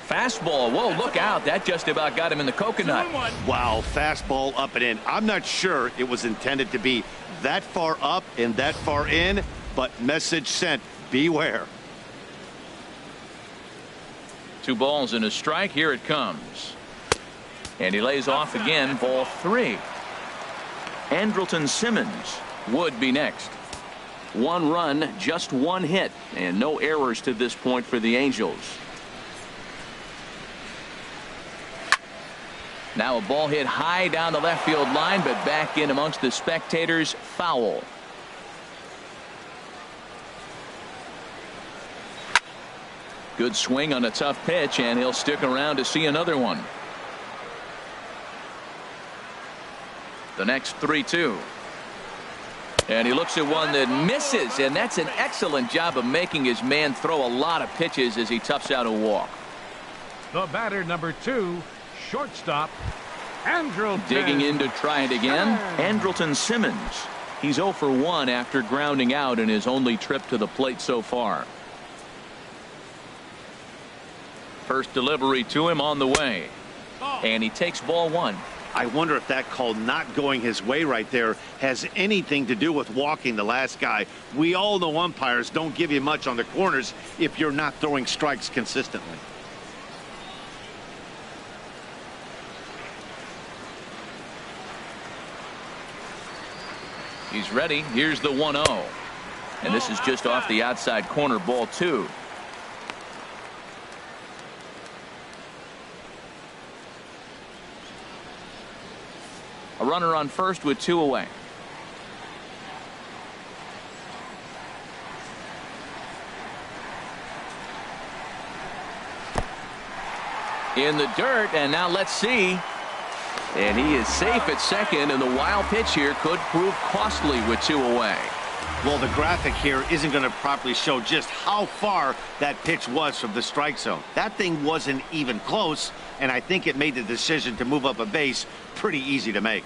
Fastball. Whoa, look out. That just about got him in the coconut. Wow, fastball up and in. I'm not sure it was intended to be that far up and that far in, but message sent. Beware. 2 balls and a strike. Here it comes. And he lays off again. Ball 3. Andrelton Simmons would be next. 1 run, just 1 hit, and no errors to this point for the Angels. Now a ball hit high down the left field line, but back in amongst the spectators. Foul. Good swing on a tough pitch, and he'll stick around to see another one. The next 3-2. And he looks at one that misses, and that's an excellent job of making his man throw a lot of pitches as he toughs out a walk. The batter, number 2, shortstop, Andrelton. Digging in to try it again, Andrelton Simmons. He's 0 for 1 after grounding out in his only trip to the plate so far. First delivery to him on the way. And he takes ball 1. I wonder if that call not going his way right there has anything to do with walking the last guy. We all know umpires don't give you much on the corners if you're not throwing strikes consistently. He's ready. Here's the 1-0. And this is just off the outside corner, ball 2. A runner on first with 2 away. In the dirt, and now let's see. And he is safe at second, and the wild pitch here could prove costly with 2 away. Well, the graphic here isn't going to properly show just how far that pitch was from the strike zone. That thing wasn't even close, and I think it made the decision to move up a base pretty easy to make.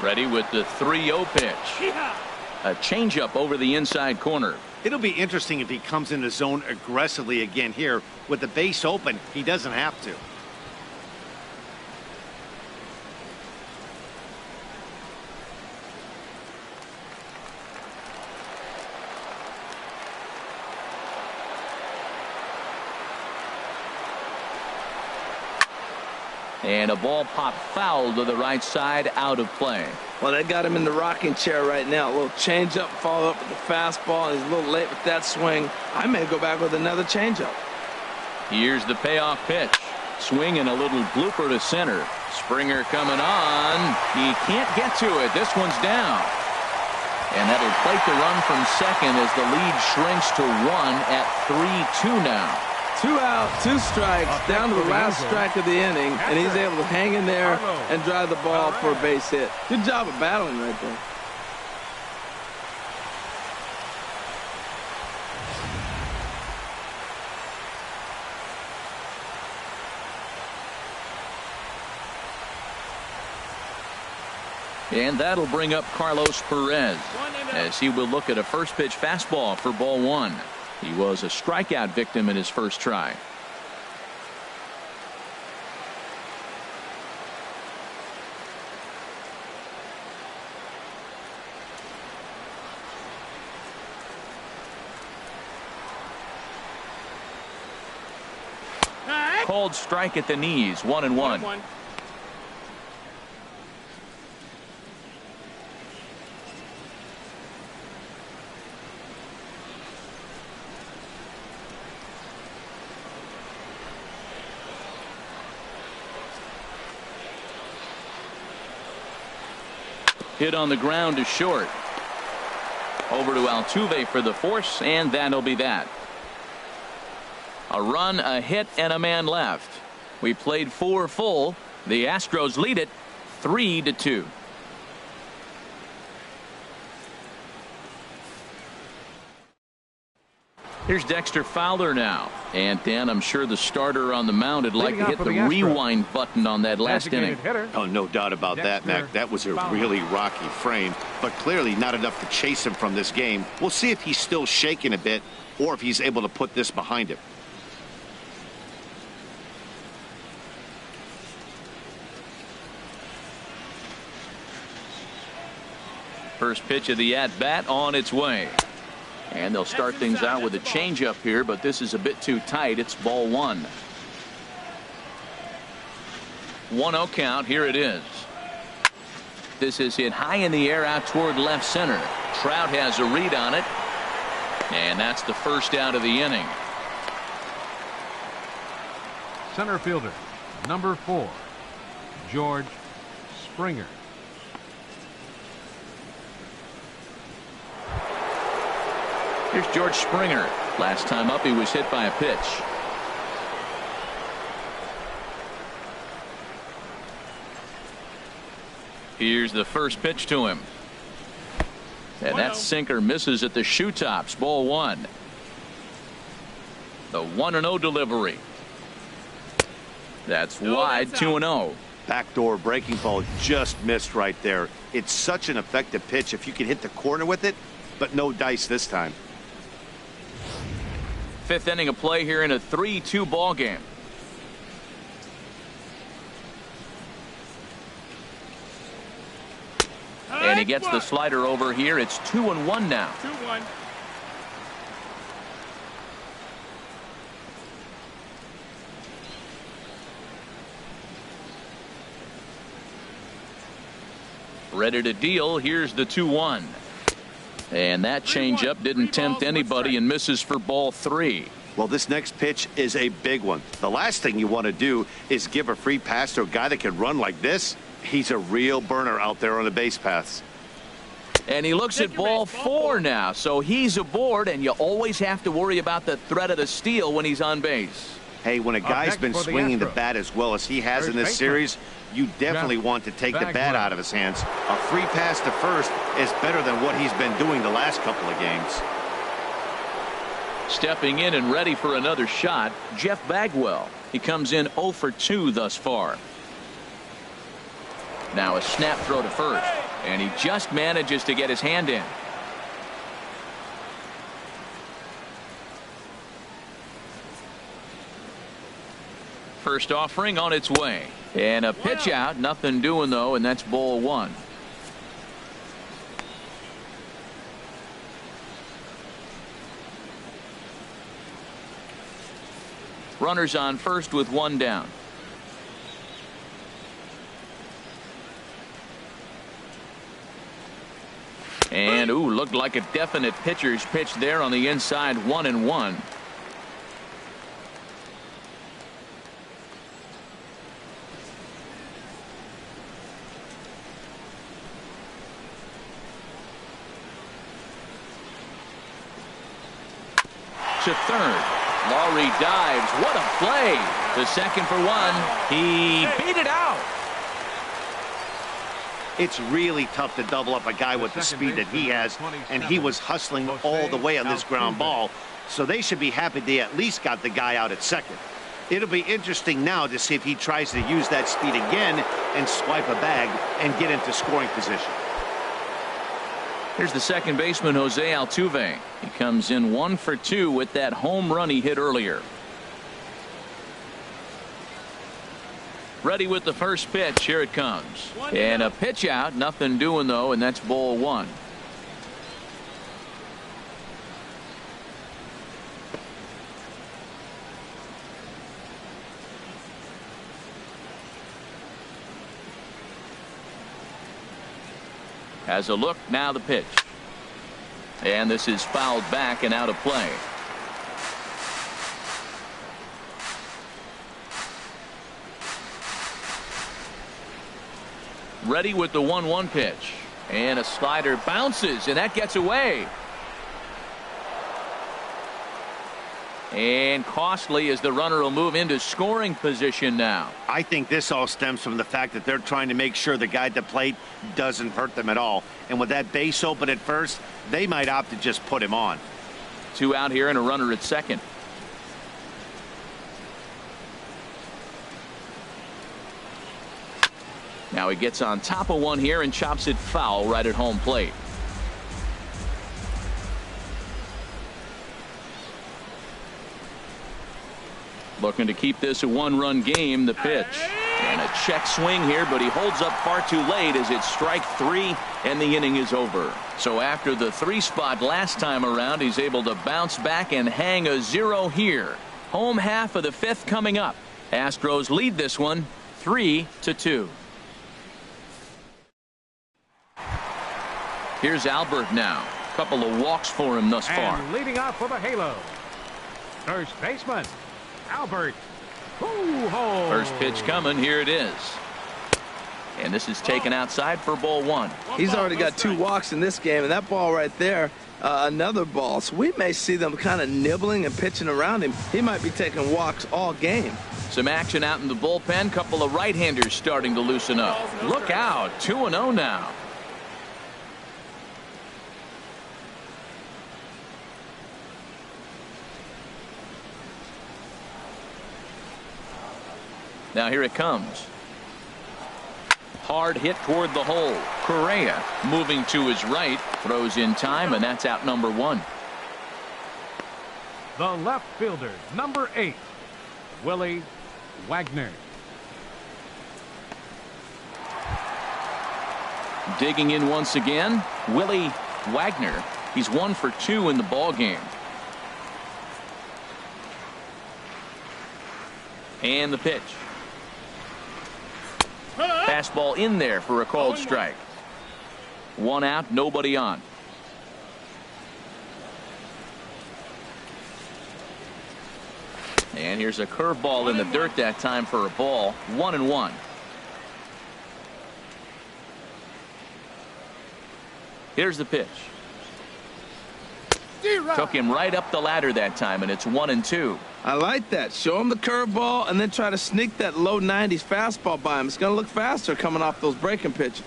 Ready with the 3-0 pitch. A changeup over the inside corner. It'll be interesting if he comes in the zone aggressively again here. With the base open, he doesn't have to. And a ball popped foul to the right side, out of play. Well, they got him in the rocking chair right now. A little changeup, follow up with the fastball. He's a little late with that swing. I may go back with another changeup. Here's the payoff pitch. Swing and a little blooper to center. Springer coming on. He can't get to it. This one's down. And that'll plate the run from second as the lead shrinks to 1 at 3-2 now. 2 out, 2 strikes, down to the last strike of the inning, and he's able to hang in there and drive the ball for a base hit. Good job of battling right there. And that'll bring up Carlos Perez as he will look at a first pitch fastball for ball 1. He was a strikeout victim in his first try. Called strike at the knees, 1-1. Hit on the ground to short. Over to Altuve for the force, and that'll be that. A run, a hit, and a man left. We played 4 full. The Astros lead it 3-2. Here's Dexter Fowler now. And Dan, I'm sure the starter on the mound would like to hit the rewind button on that last inning. Oh, no doubt about that, Mac. That was a really rocky frame, but clearly not enough to chase him from this game. We'll see if he's still shaking a bit or if he's able to put this behind him. First pitch of the at-bat on its way. And they'll start things out with a changeup here, but this is a bit too tight. It's ball 1. 1-0 count. Here it is. This is hit high in the air out toward left center. Trout has a read on it. And that's the first out of the inning. Center fielder, number 4, George Springer. Here's George Springer. Last time up, he was hit by a pitch. Here's the first pitch to him. And that sinker misses at the shoe tops. Ball 1. The 1-0 delivery. That's wide. 2-0. Backdoor breaking ball just missed right there. It's such an effective pitch if you can hit the corner with it, but no dice this time. 5th inning of play here in a 3-2 ball game. And he gets the slider over here. It's 2-1 now. 2-1. Ready to deal. Here's the 2-1. And that changeup didn't tempt anybody and misses for ball 3. Well, this next pitch is a big one. The last thing you want to do is give a free pass to a guy that can run like this. He's a real burner out there on the base paths. And he looks at ball 4 now, so he's aboard, and you always have to worry about the threat of the steal when he's on base. Hey, when a guy's been swinging the bat as well as he has in this series, you definitely want to take the bat out of his hands. A free pass to first is better than what he's been doing the last couple of games. Stepping in and ready for another shot, Jeff Bagwell. He comes in 0 for 2 thus far. Now a snap throw to first, and he just manages to get his hand in. First offering on its way. And a pitch out. Nothing doing, though, and that's ball 1. Runners on first with 1 down. And, ooh, looked like a definite pitcher's pitch there on the inside. 1-1. To third. Laurie dives. What a play. The second for 1. He beat it out. It's really tough to double up a guy with the speed that he has, and he was hustling all the way on this ground ball, so they should be happy they at least got the guy out at second. It'll be interesting now to see if he tries to use that speed again and swipe a bag and get into scoring position. Here's the second baseman, Jose Altuve. He comes in 1 for 2 with that home run he hit earlier. Ready with the first pitch. Here it comes. And a pitch out. Nothing doing, though, and that's ball 1. Has a look. Now the pitch. And this is fouled back and out of play. Ready with the 1-1 pitch. And a slider bounces, and that gets away. And costly, as the runner will move into scoring position now. I think this all stems from the fact that they're trying to make sure the guy at the plate doesn't hurt them at all. And with that base open at first, they might opt to just put him on. 2 out here and a runner at second. Now he gets on top of one here and chops it foul right at home plate. Looking to keep this a 1-run game. The pitch. And a check swing here, but he holds up far too late as it's strike 3 and the inning is over. So after the 3 spot last time around, he's able to bounce back and hang a 0 here. Home half of the 5th coming up. Astros lead this one 3-2. Here's Albert now. Couple of walks for him thus far. And leading off for the Halo, first baseman, Albert. First pitch coming. Here it is. And this is taken outside for ball 1. He's already got 2 walks in this game, and that ball right there, another ball. So we may see them kind of nibbling and pitching around him. He might be taking walks all game. Some action out in the bullpen. Couple of right-handers starting to loosen up. Look out. 2-0 now. Now here it comes. Hard hit toward the hole. Correa moving to his right. Throws in time, and that's out number 1. The left fielder, number 8, Willie Wagner. Digging in once again, Willie Wagner. He's 1 for 2 in the ball game. And the pitch. Fastball in there for a called strike. 1 out, nobody on. And here's a curveball in the dirt that time for a ball. 1-1. Here's the pitch. Took him right up the ladder that time, and it's 1-2. I like that. Show him the curveball and then try to sneak that low 90s fastball by him. It's going to look faster coming off those breaking pitches.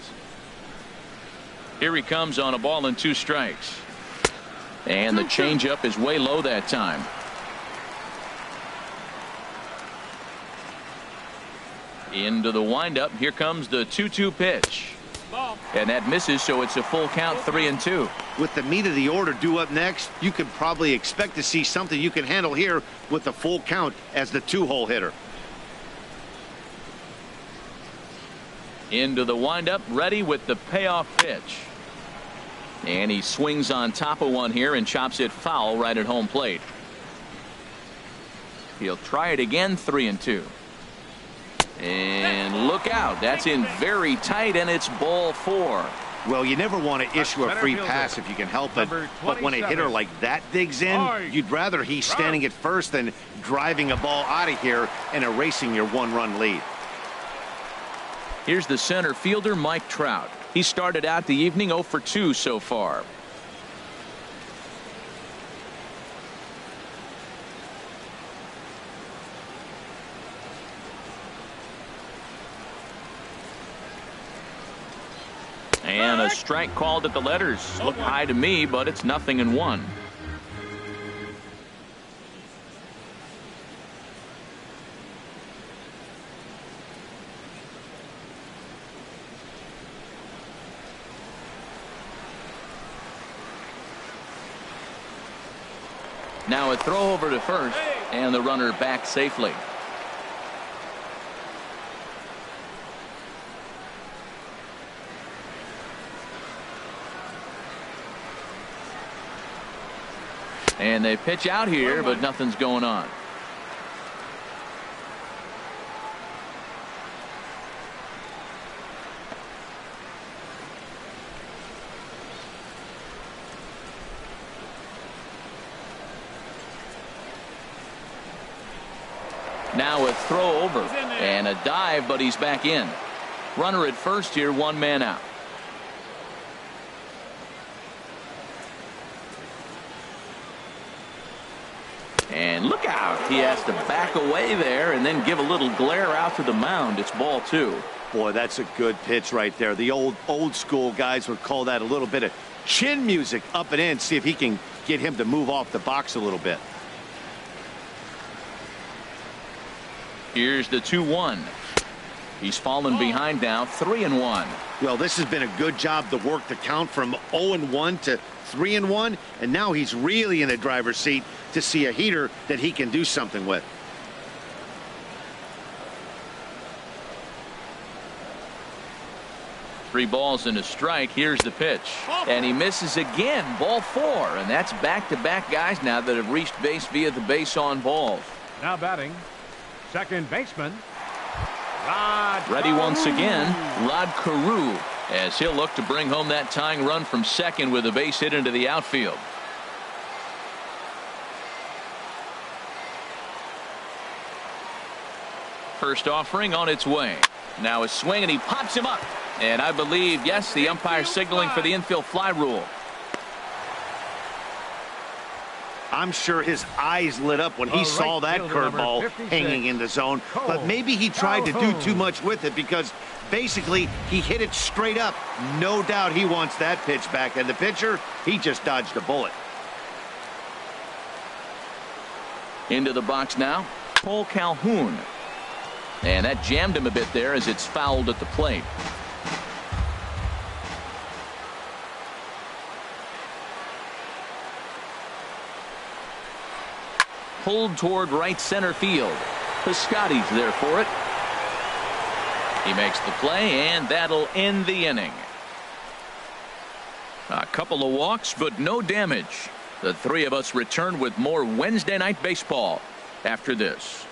Here he comes on a ball and 2 strikes. And the changeup is way low that time. Into the windup. Here comes the 2-2 pitch. And that misses, so it's a full count, 3-2. With the meat of the order due up next, you could probably expect to see something you can handle here with the full count as the 2-hole hitter. Into the windup, ready with the payoff pitch. And he swings on top of one here and chops it foul right at home plate. He'll try it again, 3-2. And look out, that's in very tight, and it's ball 4. Well, you never want to issue a free pass if you can help it, but when a hitter like that digs in, you'd rather he's standing at first than driving a ball out of here and erasing your 1-run lead. Here's the center fielder, Mike Trout. He started out the evening 0 for 2 so far. And a strike called at the letters. Looked high to me, but it's 0-1. Now a throw over to first, and the runner back safely. And they pitch out here, but nothing's going on. Now a throw over and a dive, but he's back in. Runner at first here, 1 man out. And look out. He has to back away there and then give a little glare out to the mound. It's ball 2. Boy, that's a good pitch right there. The old school guys would call that a little bit of chin music up and in. See if he can get him to move off the box a little bit. Here's the 2-1. He's fallen behind now, 3-1. Well, this has been a good job to work the count from 0-1 to 3-1, and now he's really in the driver's seat to see a heater that he can do something with. Three balls and a strike. Here's the pitch. And he misses again. Ball 4. And that's back-to-back guys now that have reached base via the base on balls. Now batting, second baseman, Ready once again, Rod Carew, as he'll look to bring home that tying run from second with a base hit into the outfield. First offering on its way. Now a swing, and he pops him up. And I believe, yes, the umpire signaling for the infield fly rule. I'm sure his eyes lit up when he saw that curveball hanging in the zone, but maybe he tried to do too much with it because basically he hit it straight up. No doubt he wants that pitch back, and the pitcher, he just dodged a bullet. Into the box now, Cole Calhoun. And that jammed him a bit there as it's fouled at the plate. Pulled toward right center field. Piscotty's there for it. He makes the play, and that'll end the inning. A couple of walks, but no damage. The three of us return with more Wednesday Night Baseball after this.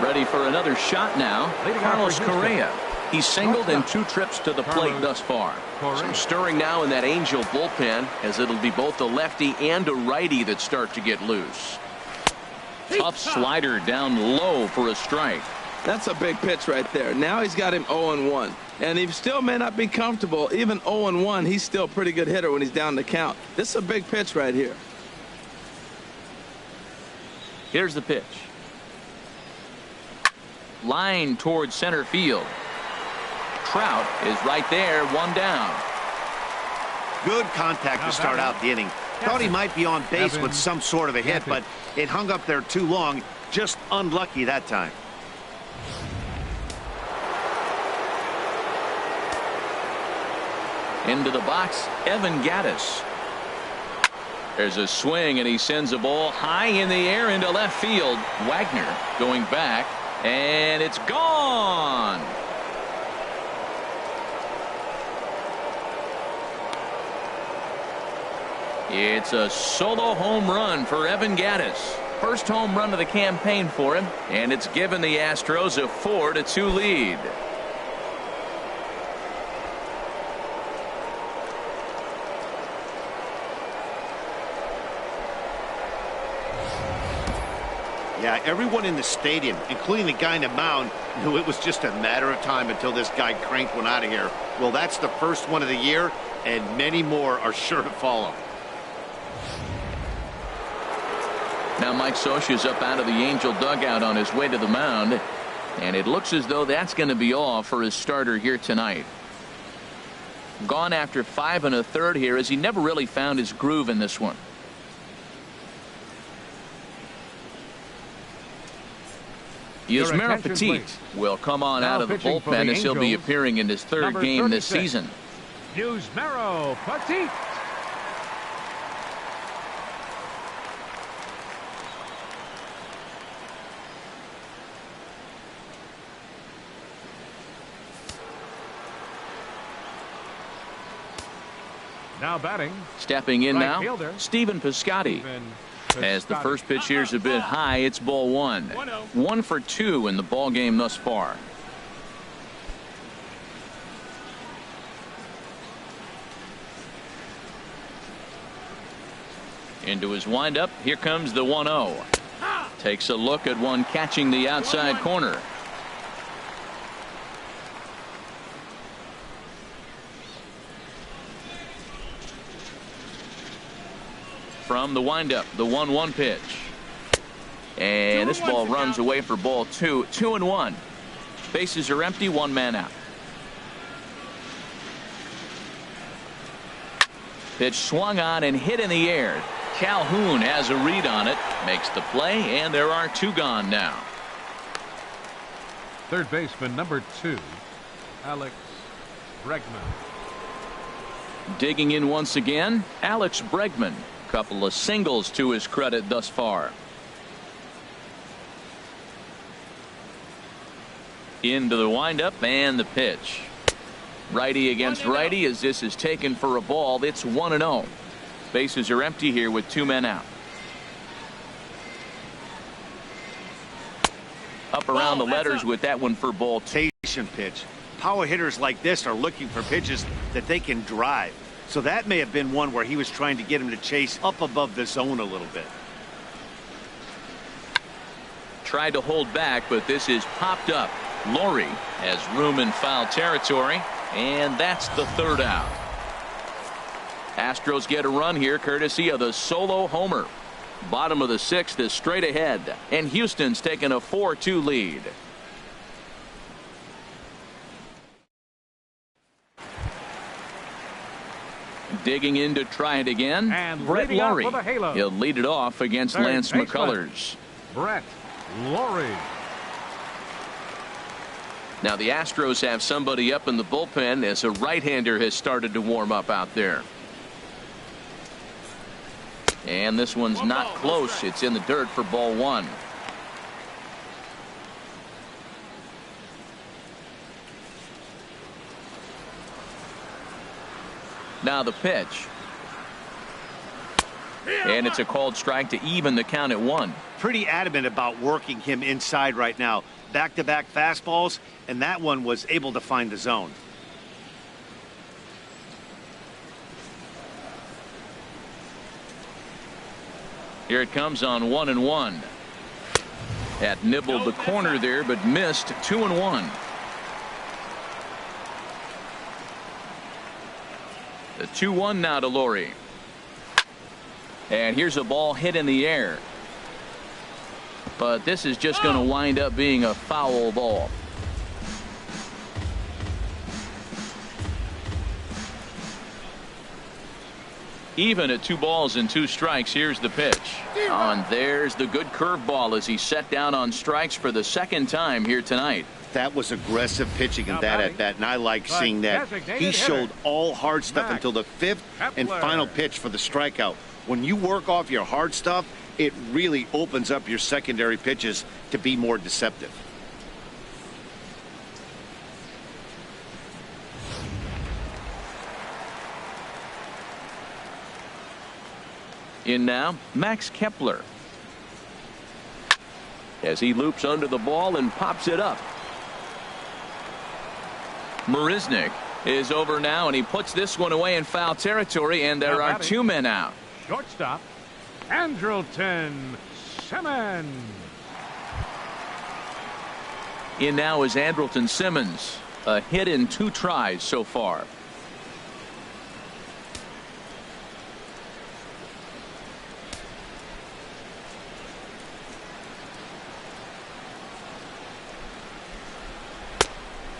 Ready for another shot now. Carlos Correa. He's singled in 2 trips to the plate thus far. Some stirring now in that Angel bullpen, as it'll be both a lefty and a righty that start to get loose. Tough slider down low for a strike. That's a big pitch right there. Now he's got him 0-1. And he still may not be comfortable. Even 0-1, he's still a pretty good hitter when he's down the count. This is a big pitch right here. Here's the pitch. Line towards center field. Trout is right there, 1 down. Good contact to start out the inning. Thought he might be on base with some sort of a hit, but it hung up there too long. Just unlucky that time. Into the box, Evan Gattis. There's a swing, and he sends a ball high in the air into left field. Wagner going back, and it's gone. It's a solo home run for Evan Gattis. First home run of the campaign for him, and it's given the Astros a 4-2 lead. Yeah, everyone in the stadium, including the guy in the mound, knew it was just a matter of time until this guy cranked one out of here. Well, that's the first one of the year, and many more are sure to follow. Now Mike Scioscia's up out of the Angel dugout on his way to the mound, and it looks as though that's going to be all for his starter here tonight. Gone after 5 1/3 here, as he never really found his groove in this one. Yusmeiro Petit will come on out of the bullpen as he'll be appearing in his 3rd game this season. Yusmeiro Petit. Now batting. Stepping in now, Stephen Piscotty. As the first pitch here's a bit high, it's ball 1. 1 for 2 in the ball game thus far. Into his windup. Here comes the 1-0. Takes a look at one catching the outside corner. From the windup, the 1-1 pitch. And this ball runs away for ball 2. 2-1. Bases are empty, 1 man out. Pitch swung on and hit in the air. Calhoun has a read on it, makes the play, and there are 2 gone now. Third baseman number 2, Alex Bregman. Digging in once again, Alex Bregman. Couple of singles to his credit thus far. Into the windup and the pitch. Righty against righty as this is taken for a ball. It's 1-0. Bases are empty here with 2 men out. Up around the letters with that one for ball 2. Pitch. Power hitters like this are looking for pitches that they can drive. So that may have been one where he was trying to get him to chase up above the zone a little bit. Tried to hold back, but this is popped up. Laurie has room in foul territory, and that's the 3rd out. Astros get a run here courtesy of the solo homer. Bottom of the 6th is straight ahead, and Houston's taking a 4-2 lead. Digging in to try it again, And Brett leading off Laurie. with a halo. He'll lead it off against Third Lance baseman, McCullers. Brett Laurie. Now the Astros have somebody up in the bullpen as a right-hander has started to warm up out there. And this one's not close. It's in the dirt for ball 1. Now the pitch. And it's a called strike to even the count at 1. Pretty adamant about working him inside right now. Back-to-back fastballs, and that one was able to find the zone. Here it comes on 1-1. Had nibbled the corner there, but missed. 2-1. The 2-1 now to Laurie. And here's a ball hit in the air. But this is just going to wind up being a foul ball. Even at 2 balls and 2 strikes. Here's the pitch. And there's the good curveball as he set down on strikes for the 2nd time here tonight. That was aggressive pitching in that at bat, and I like seeing that. He showed all hard stuff until the 5th and final pitch for the strikeout. When you work off your hard stuff, it really opens up your secondary pitches to be more deceptive. In now, Max Kepler. As he loops under the ball and pops it up. Marisnick is over now, and he puts this one away in foul territory, and there are 2 men out. Shortstop, Andrelton Simmons. In now is Andrelton Simmons. A hit in 2 tries so far.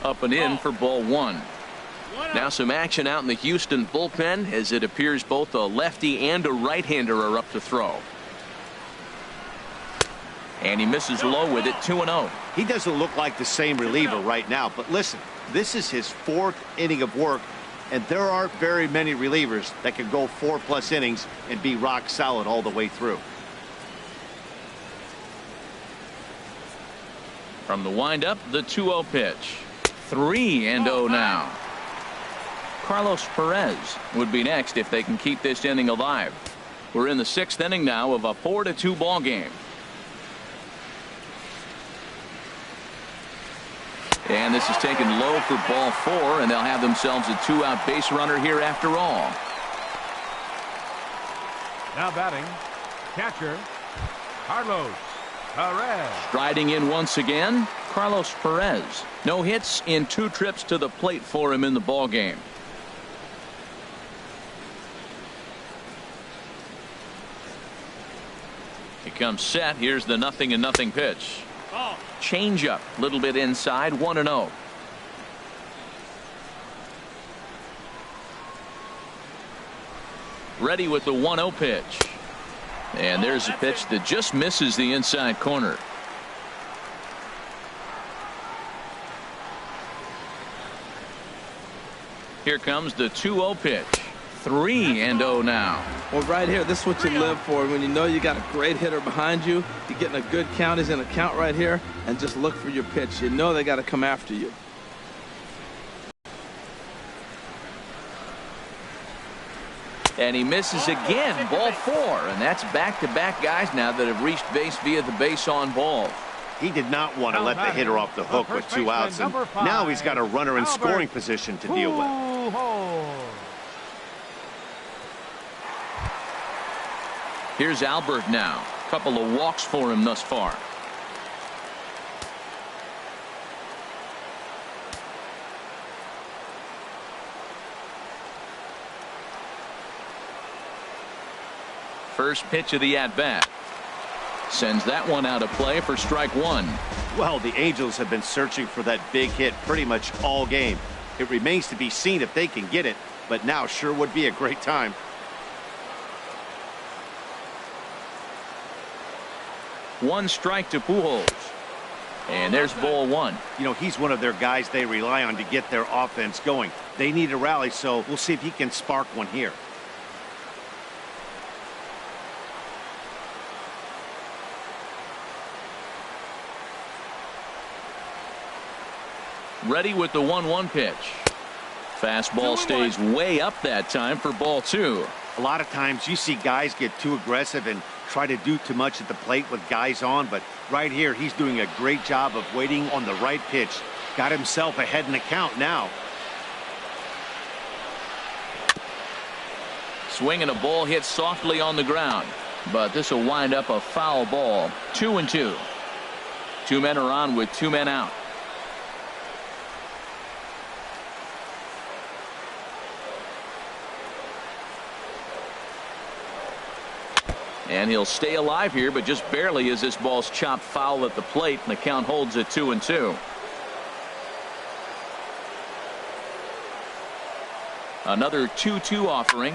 Up and in for ball 1. Now some action out in the Houston bullpen as it appears both a lefty and a right-hander are up to throw. And he misses low with it. 2-0. He doesn't look like the same reliever right now, but listen, this is his 4th inning of work, and there aren't very many relievers that can go 4+ innings and be rock solid all the way through. From the windup, the 2-0 pitch. 3-0 now. Carlos Perez would be next if they can keep this inning alive. We're in the 6th inning now of a 4-2 ball game. And this is taken low for ball 4, and they'll have themselves a 2-out base runner here after all. Now batting, catcher, Carlos Perez. Striding in once again, Carlos Perez. No hits in 2 trips to the plate for him in the ball game. comes set. Here's the 0-0 pitch. Change up, a little bit inside, 1-0. Ready with the 1-0 pitch. And there's a pitch that just misses the inside corner. Here comes the 2-0 pitch. 3-0 now. Well, right here, this is what you live for. When you know you got a great hitter behind you, you're getting a good count. He's in a count right here, and just look for your pitch. You know they got to come after you. And he misses again. Ball 4. And that's back-to-back guys now that have reached base via the base on ball. He did not want to let the hitter off the hook with 2 outs, and now he's got a runner in scoring position to deal with. Here's Albert now. Couple of walks for him thus far. First pitch of the at-bat. Sends that one out of play for strike 1. Well, the Angels have been searching for that big hit pretty much all game. It remains to be seen if they can get it, but now sure would be a great time. One strike to Pujols. And there's ball 1. You know, he's one of their guys they rely on to get their offense going. They need a rally, so we'll see if he can spark one here. Ready with the 1-1 pitch. Fastball stays way up that time for ball 2. A lot of times you see guys get too aggressive and try to do too much at the plate with guys on, but right here he's doing a great job of waiting on the right pitch. Got himself ahead in the count now. Swinging a ball hit softly on the ground, but this will wind up a foul ball. 2-2. 2 men are on with 2 men out. And he'll stay alive here, but just barely as this ball's chopped foul at the plate, and the count holds at 2-2. Another 2-2 offering.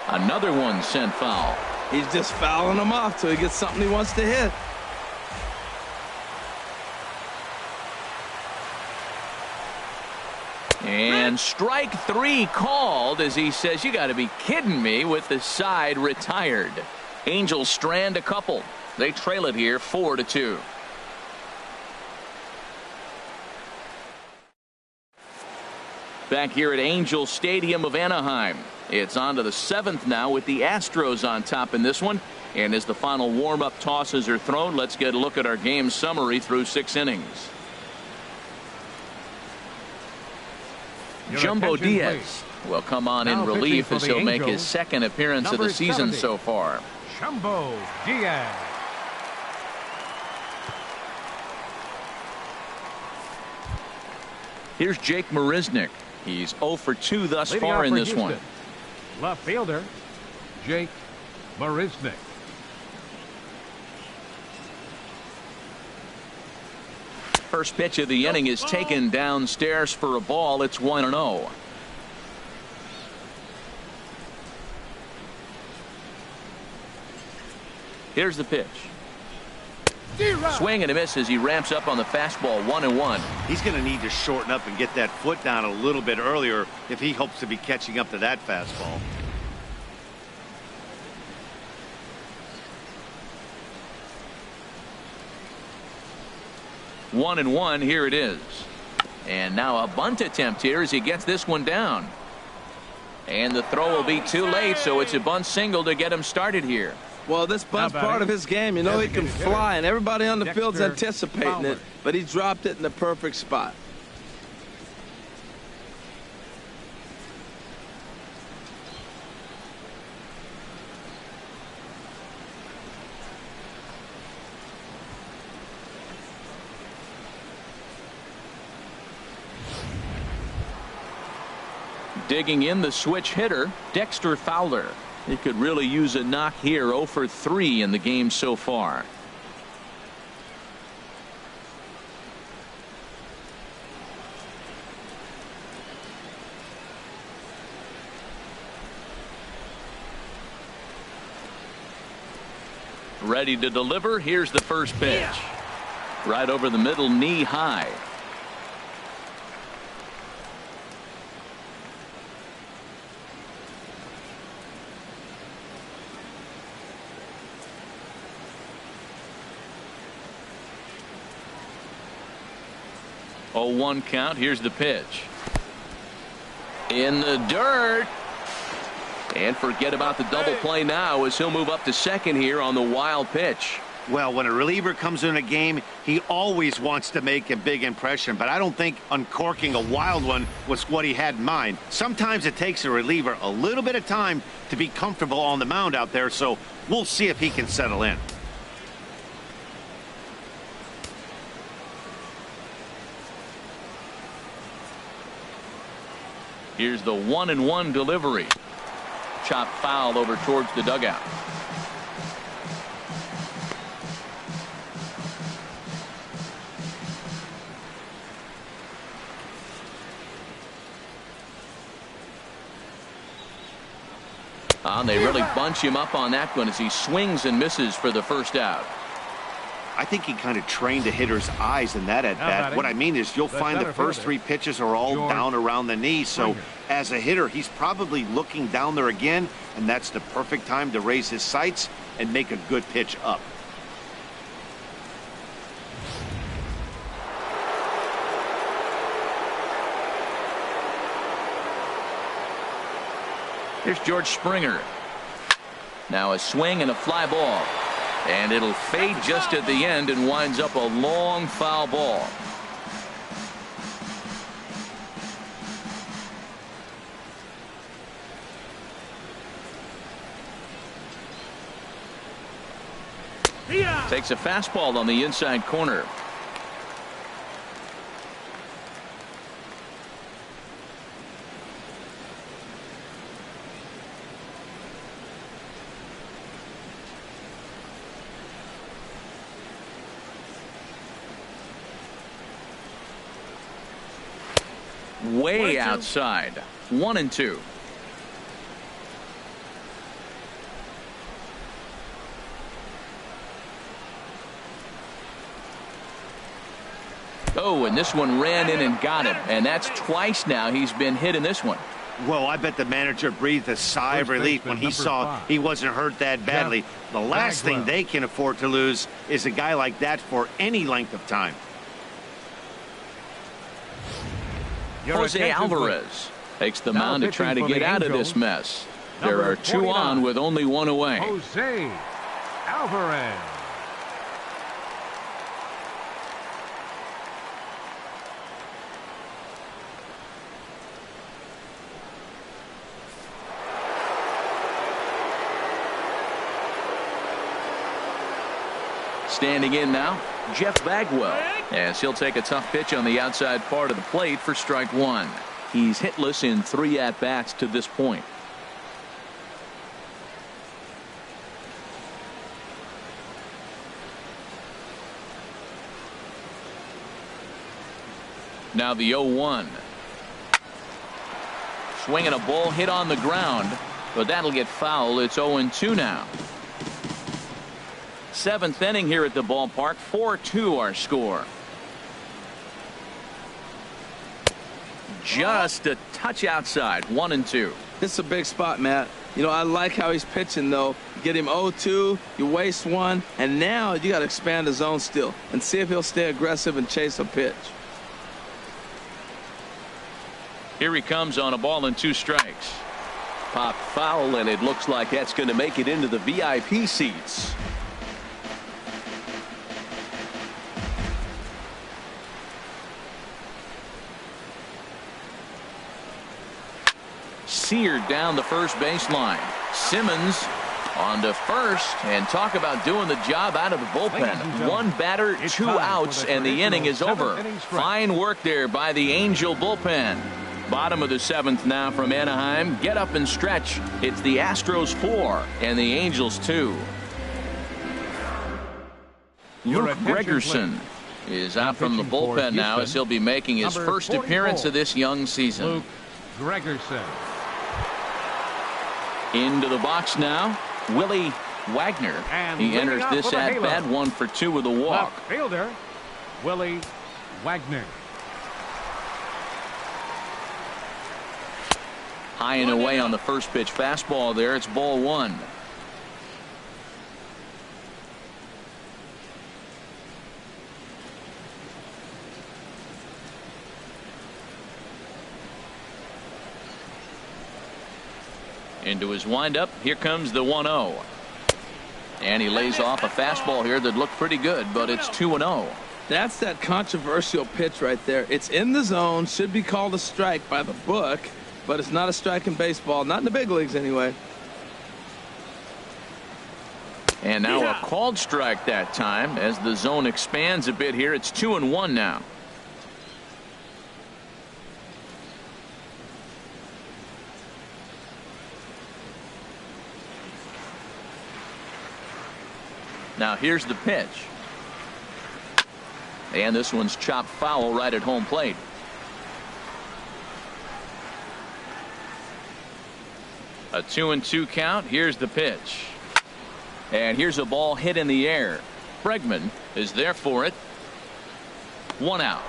Another one sent foul. He's just fouling them off till he gets something he wants to hit. And strike 3 called as he says, you got to be kidding me, with the side retired. Angels strand a couple. They trail it here 4-2. Back here at Angel Stadium of Anaheim. It's on to the 7th now with the Astros on top in this one. And as the final warm-up tosses are thrown, let's get a look at our game summary through 6 innings. Jumbo Diaz will come on in relief as he'll make his 2nd appearance of the season so far. Jumbo Diaz. Here's Jake Marisnick. He's 0 for 2 thus Leading far off in for this Houston, one. left fielder Jake Marisnick. First pitch of the inning is taken downstairs for a ball. It's 1-0. Here's the pitch. Swing and a miss as he ramps up on the fastball. 1-1. He's going to need to shorten up and get that foot down a little bit earlier if he hopes to be catching up to that fastball. One and one. Here it is. And now a bunt attempt here as he gets this one down. And the throw will be too late, so it's a bunt single to get him started here. Well, this bunt's part of his game. You know he can fly, and everybody on the field's anticipating it, but he dropped it in the perfect spot. Digging in the switch hitter, Dexter Fowler. He could really use a knock here. 0 for 3 in the game so far. Ready to deliver. Here's the first pitch. Right over the middle, knee high. Oh, 1 count. Here's the pitch. In the dirt. And forget about the double play now as he'll move up to second here on the wild pitch. Well, when a reliever comes in a game, he always wants to make a big impression, but I don't think uncorking a wild one was what he had in mind. Sometimes it takes a reliever a little bit of time to be comfortable on the mound out there, so we'll see if he can settle in. Here's the 1-1 delivery. Chop foul over towards the dugout. And they really bunch him up on that one as he swings and misses for the first out. I think he kind of trained a hitter's eyes in that at bat. What I mean is you'll find the first 3 pitches are all down around the knee. So as a hitter, he's probably looking down there again, and that's the perfect time to raise his sights and make a good pitch up. Here's George Springer. Now a swing and a fly ball. And it'll fade just at the end and winds up a long foul ball. Takes a fastball on the inside corner. Way outside. 1-2. Oh, and this one ran in and got him, and that's twice now he's been hit in this one. Well, I bet the manager breathed a sigh of relief when he saw he wasn't hurt that badly. The last thing they can afford to lose is a guy like that for any length of time. Jose Alvarez takes the mound to try to get out of this mess. There are 2 on with only 1 away. Jose Alvarez. Standing in now, Jeff Bagwell, as he'll take a tough pitch on the outside part of the plate for strike 1. He's hitless in 3 at-bats to this point. Now the 0-1. Swinging a ball hit on the ground, but that'll get foul. It's 0-2 now. 7th inning here at the ballpark. 4-2 our score. Just a touch outside. 1-2. This is a big spot, Matt. You know, I like how he's pitching, though. Get him 0-2, you waste 1, and now you got to expand the zone still and see if he'll stay aggressive and chase a pitch. Here he comes on a ball and 2 strikes. Popped foul, and it looks like that's going to make it into the VIP seats. Seared down the first baseline. Simmons on to first, and talk about doing the job out of the bullpen. 1 batter, 2 outs, and the inning is over. Fine work there by the Angel bullpen. Bottom of the 7th now from Anaheim. Get up and stretch. It's the Astros 4 and the Angels 2. Luke Gregerson is out from the bullpen now as he'll be making his first appearance of this young season. Luke Gregerson. Into the box now, Willie Wagner. And he enters this at halo. bat 1 for 2 with a walk. Left fielder Willie Wagner. High and away on the first pitch fastball there. It's ball 1. Into his windup. Here comes the 1-0. And he lays off a fastball here that looked pretty good, but it's 2-0. That's that controversial pitch right there. It's in the zone, should be called a strike by the book, but it's not a strike in baseball, not in the big leagues anyway. And now a called strike that time as the zone expands a bit here. It's 2-1 now. Now here's the pitch. And this one's chopped foul right at home plate. A 2-2 count. Here's the pitch. And here's a ball hit in the air. Bregman is there for it. 1 out.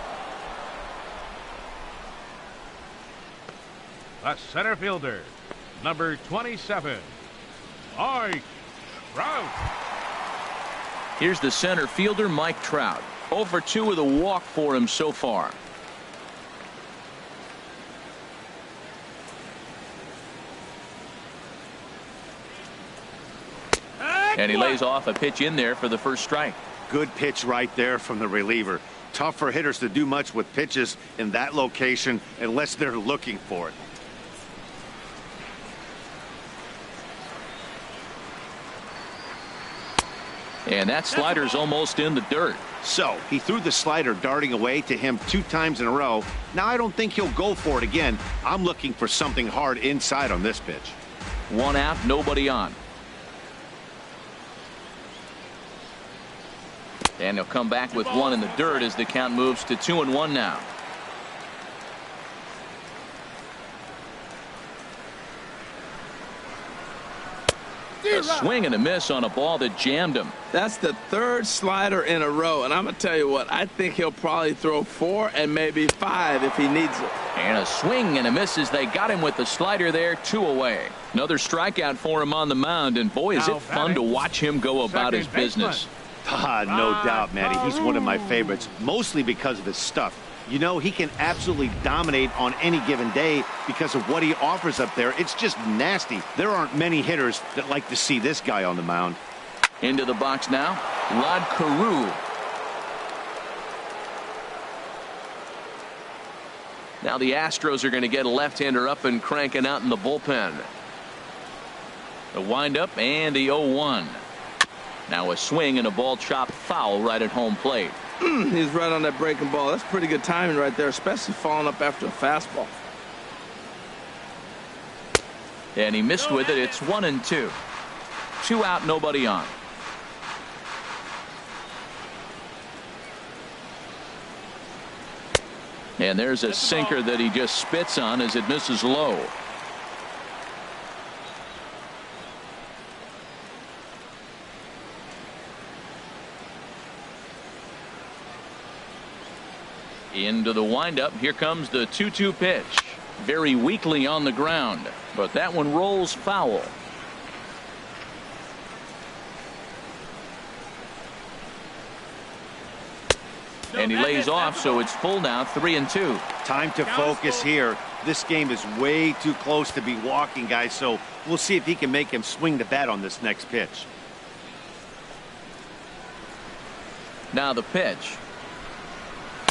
A center fielder, number 27, Mike Trout. Here's the center fielder, Mike Trout. 0 for 2 with a walk for him so far. And he lays off a pitch in there for the first strike. Good pitch right there from the reliever. Tough for hitters to do much with pitches in that location unless they're looking for it. And that slider's almost in the dirt. So he threw the slider darting away to him 2 times in a row. Now I don't think he'll go for it again. I'm looking for something hard inside on this pitch. 1 out, nobody on. And he'll come back with 1 in the dirt as the count moves to 2-1 now. A swing and a miss on a ball that jammed him. That's the 3rd slider in a row, and I'm going to tell you what, I think he'll probably throw 4 and maybe 5 if he needs it. And a swing and a miss as they got him with the slider there, 2 away. Another strikeout for him on the mound, and boy, is it fun to watch him go about his business. No doubt, Matty. He's one of my favorites, mostly because of his stuff. You know, he can absolutely dominate on any given day because of what he offers up there. It's just nasty. There aren't many hitters that like to see this guy on the mound. Into the box now, Rod Carew. Now the Astros are going to get a left-hander up and cranking out in the bullpen. The windup and the 0-1. Now a swing and a ball chopped foul right at home plate. He's right on that breaking ball. That's pretty good timing right there, especially falling up after a fastball. And he missed with it. It's 1-2. 2 out, nobody on. And there's a sinker that he just spits on as it misses low. Into the windup. Here comes the 2-2 pitch. Very weakly on the ground, but that one rolls foul. And he lays off, so it's full now, 3-2. Time to focus here. This game is way too close to be walking, guys, so we'll see if he can make him swing the bat on this next pitch. Now the pitch.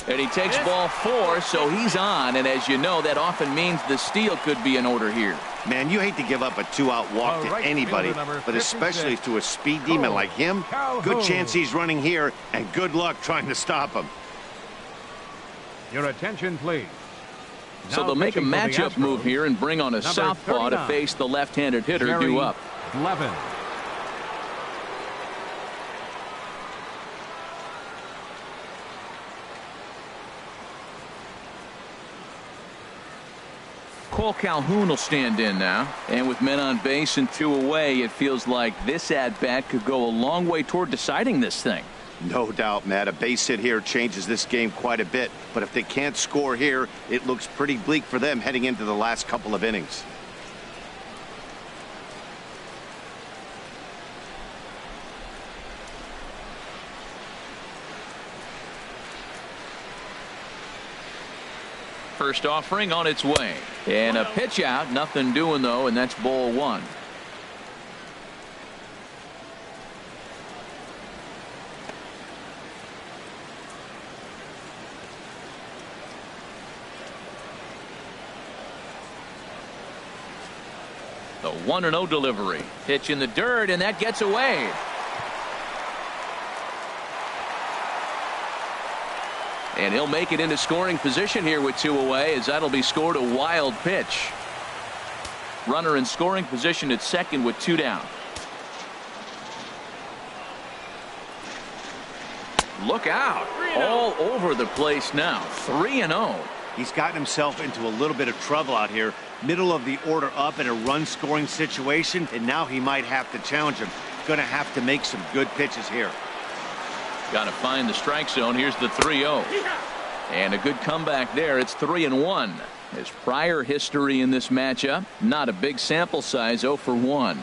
And he takes ball 4, so he's on. And as you know, that often means the steal could be in order here. Man, you hate to give up a 2-out walk to anybody, but especially to a speed demon like him. Good chance he's running here, and good luck trying to stop him. Your attention, please. So they'll make a matchup move here and bring on a southpaw to face the left-handed hitter due up. Levin. Cole Calhoun will stand in now. And with men on base and 2 away, it feels like this at-bat could go a long way toward deciding this thing. No doubt, Matt. A base hit here changes this game quite a bit. But if they can't score here, it looks pretty bleak for them heading into the last couple of innings. First offering on its way. And a pitch out. Nothing doing, though, and that's ball 1. The 1-0 delivery. Pitch in the dirt, and that gets away. And he'll make it into scoring position here with 2 away, as that'll be scored a wild pitch. Runner in scoring position at second with 2 down. Look out. All over the place now. 3-0. He's gotten himself into a little bit of trouble out here. Middle of the order up in a run-scoring situation, and now he might have to challenge him. Going to have to make some good pitches here. Got to find the strike zone. Here's the 3-0. And a good comeback there. It's 3-1. His prior history in this matchup, not a big sample size, 0 for 1.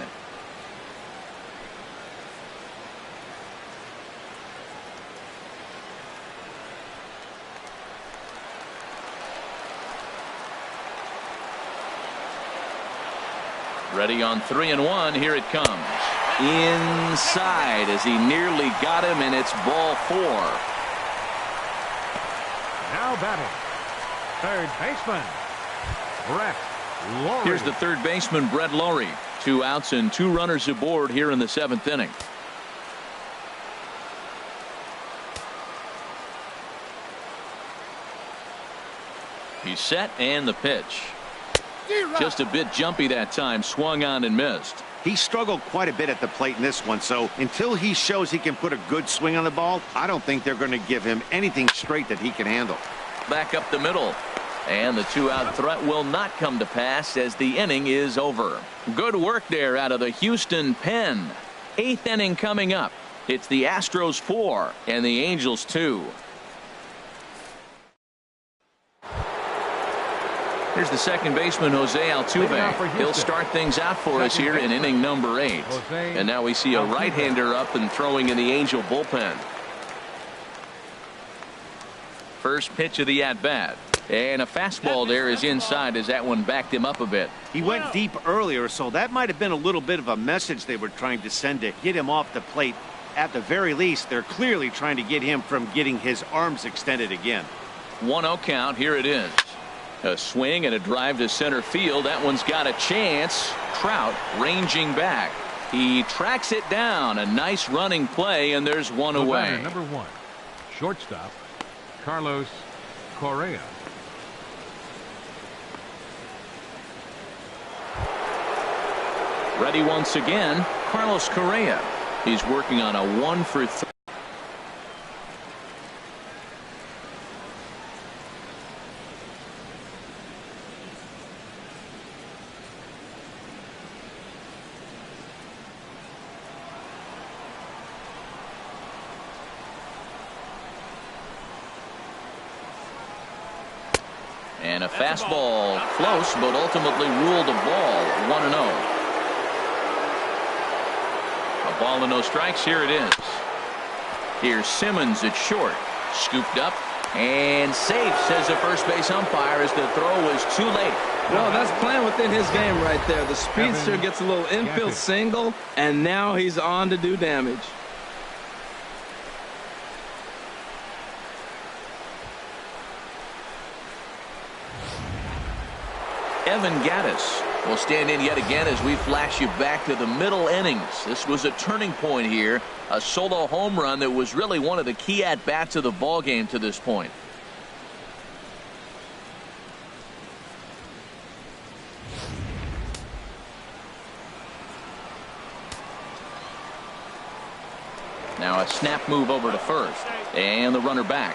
Ready on 3-1. Here it comes. Inside as he nearly got him, and it's ball 4. Now batting, third baseman, Brett Lawrie. Here's the third baseman, Brett Lawrie. 2 outs and 2 runners aboard here in the 7th inning. He's set, and the pitch. Just a bit jumpy that time. Swung on and missed. He struggled quite a bit at the plate in this one, so until he shows he can put a good swing on the ball, I don't think they're going to give him anything straight that he can handle. Back up the middle. And the 2-out threat will not come to pass as the inning is over. Good work there out of the Houston pen. 8th inning coming up. It's the Astros 4 and the Angels 2. Here's the second baseman, Jose Altuve. He'll start things out for us here in inning number 8. And now we see a right-hander up and throwing in the Angel bullpen. First pitch of the at-bat. And a fastball there is inside as that one backed him up a bit. He went deep earlier, so that might have been a little bit of a message they were trying to send to get him off the plate. At the very least, they're clearly trying to get him from getting his arms extended again. 1-0 count. Here it is. A swing and a drive to center field. That one's got a chance. Trout ranging back. He tracks it down. A nice running play, and there's 1 away. Number 1, shortstop, Carlos Correa. Ready once again, Carlos Correa. He's working on a 1 for 3. And a fastball close, but ultimately ruled a ball. 1-0. A ball and no strikes. Here it is. Here's Simmons at short. Scooped up and safe, says the first base umpire, as the throw was too late. Well, that's playing within his game right there. The speedster gets a little infield single, and now he's on to do damage. Evan Gattis will stand in yet again as we flash you back to the middle innings. This was a turning point here. A solo home run that was really one of the key at-bats of the ball game to this point. Now a snap move over to first. And the runner back.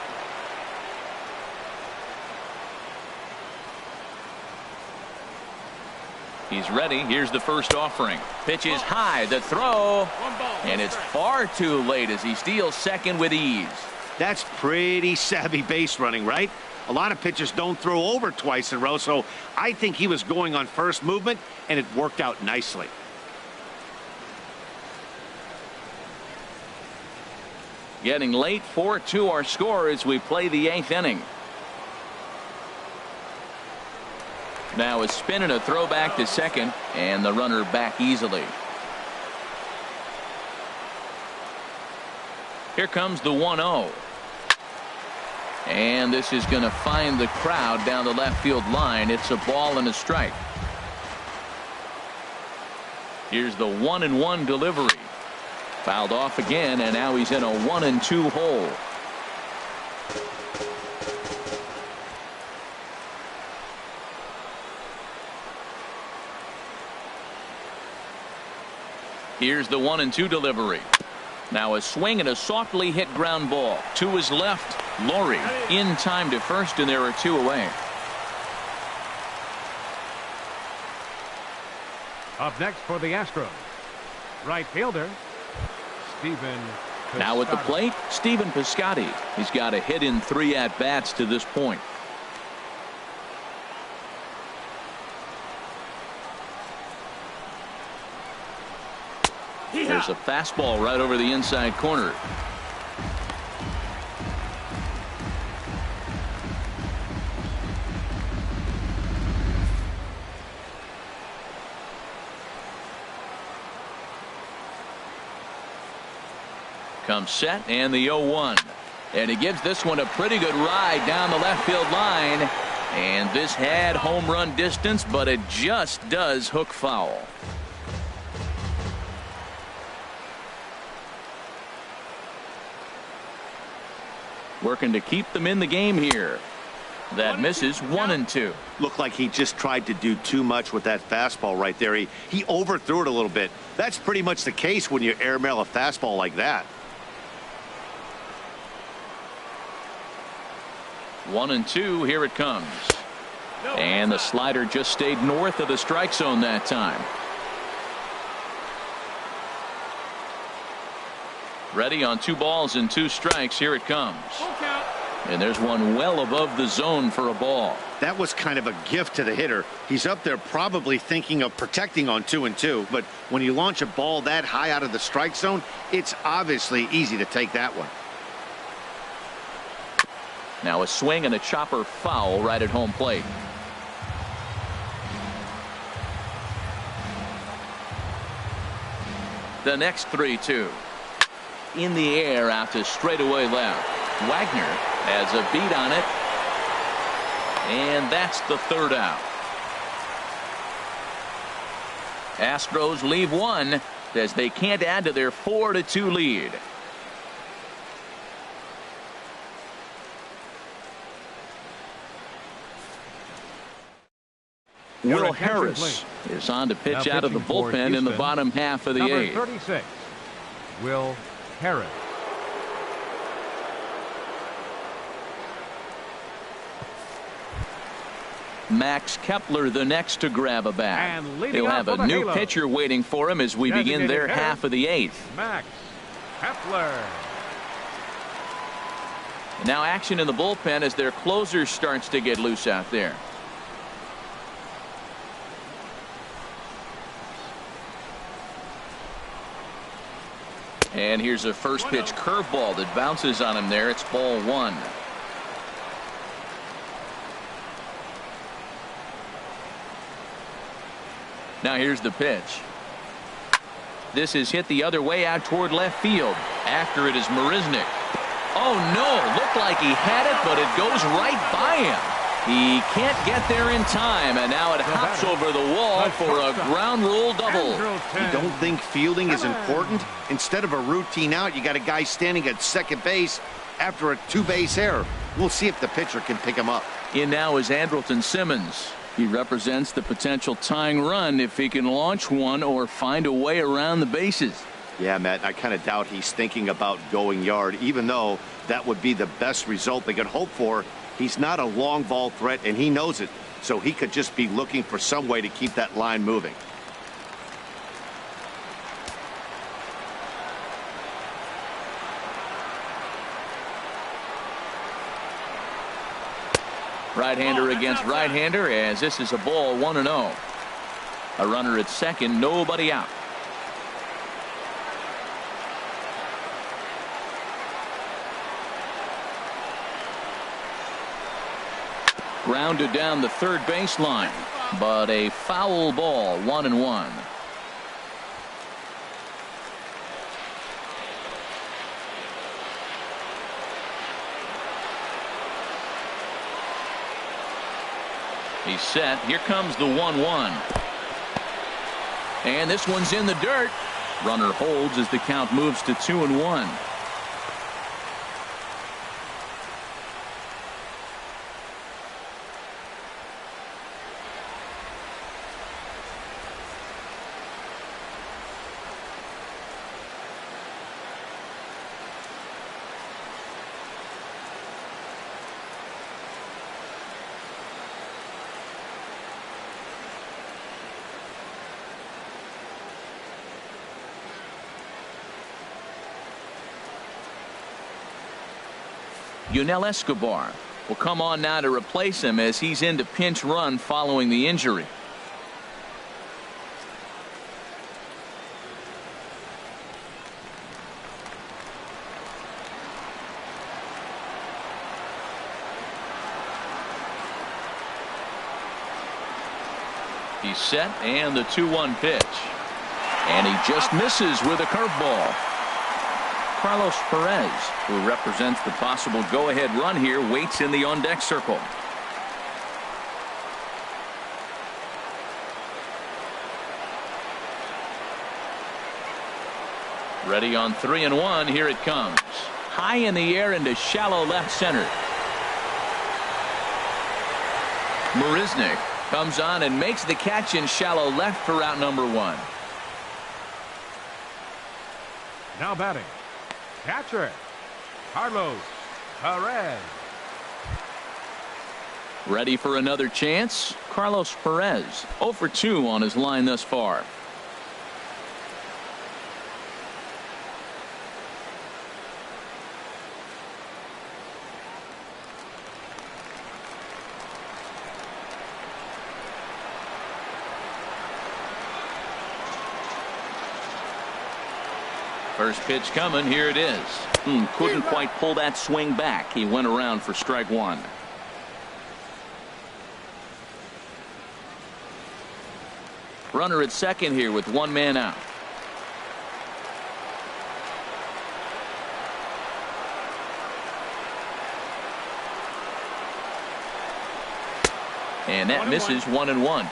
He's ready. Here's the first offering. Pitch is high. The throw. And it's far too late as he steals second with ease. That's pretty savvy base running, right? A lot of pitchers don't throw over twice in a row, so I think he was going on first movement, and it worked out nicely. Getting late, 4-2 our score as we play the 8th inning. Now a spin and a throw back to second, and the runner back easily. Here comes the 1-0. And this is going to find the crowd down the left field line. It's a ball and a strike. Here's the 1-1 delivery. Fouled off again, and now he's in a 1-2 hole. Here's the 1-2 delivery. Now a swing and a softly hit ground ball to his left. Laurie in time to first, and there are 2 away. Up next for the Astros, right fielder Stephen Piscotty. Now at the plate, Stephen Piscotty. He's got a hit in 3 at-bats to this point. There's a fastball right over the inside corner. Comes set, and the 0-1. And he gives this one a pretty good ride down the left field line. And this had home run distance, but it just does hook foul. Working to keep them in the game here. That misses 1-2. Looked like he just tried to do too much with that fastball right there. He overthrew it a little bit. That's pretty much the case when you airmail a fastball like that. 1-2. Here it comes. And the slider just stayed north of the strike zone that time. Ready on 2 balls and 2 strikes. Here it comes. And there's one well above the zone for a ball. That was kind of a gift to the hitter. He's up there probably thinking of protecting on 2-2, but when you launch a ball that high out of the strike zone, it's obviously easy to take that one. Now a swing and a chopper foul right at home plate. The next 3-2. In the air out to straightaway left. Wagner has a beat on it. And that's the 3rd out. Astros leave 1 as they can't add to their 4-2 lead. Will Harris is on to pitch out of the bullpen in the bottom half of the 8th. Number 36, Will Harris. Max Kepler the next to grab a bat. He'll have a new pitcher waiting for him as we begin their half of the 8th. Max Kepler. Now action in the bullpen as their closer starts to get loose out there. And here's a first pitch curveball that bounces on him there. It's ball 1. Now here's the pitch. This is hit the other way out toward left field. After it is Marisnick. Oh no, looked like he had it, but it goes right by him. He can't get there in time, and now it hops over the wall for a ground rule double. You don't think fielding is important? Instead of a routine out, you got a guy standing at second base after a 2-base error. We'll see if the pitcher can pick him up. In now is Andrelton Simmons. He represents the potential tying run if he can launch one or find a way around the bases. Yeah, Matt, I kind of doubt he's thinking about going yard, even though that would be the best result they could hope for. He's not a long ball threat, and he knows it, so he could just be looking for some way to keep that line moving. Right-hander against right-hander, as this is a ball 1-0. A runner at second, nobody out. Grounded down the third baseline, but a foul ball, 1-1. He's set. Here comes the 1-1. And this one's in the dirt. Runner holds as the count moves to 2-1. Yunel Escobar will come on now to replace him as he's into pinch run following the injury. He's set, and the 2-1 pitch. And he just misses with a curveball. Carlos Perez, who represents the possible go-ahead run here, waits in the on-deck circle. Ready on 3-1. Here it comes. High in the air into shallow left center. Marisnick comes on and makes the catch in shallow left for out number 1. Now batting, catcher, Carlos Perez. Ready for another chance? Carlos Perez, 0 for 2 on his line thus far. First pitch coming. Here it is. Couldn't quite pull that swing back. He went around for strike 1. Runner at second here with 1 man out. And that misses. 1-1.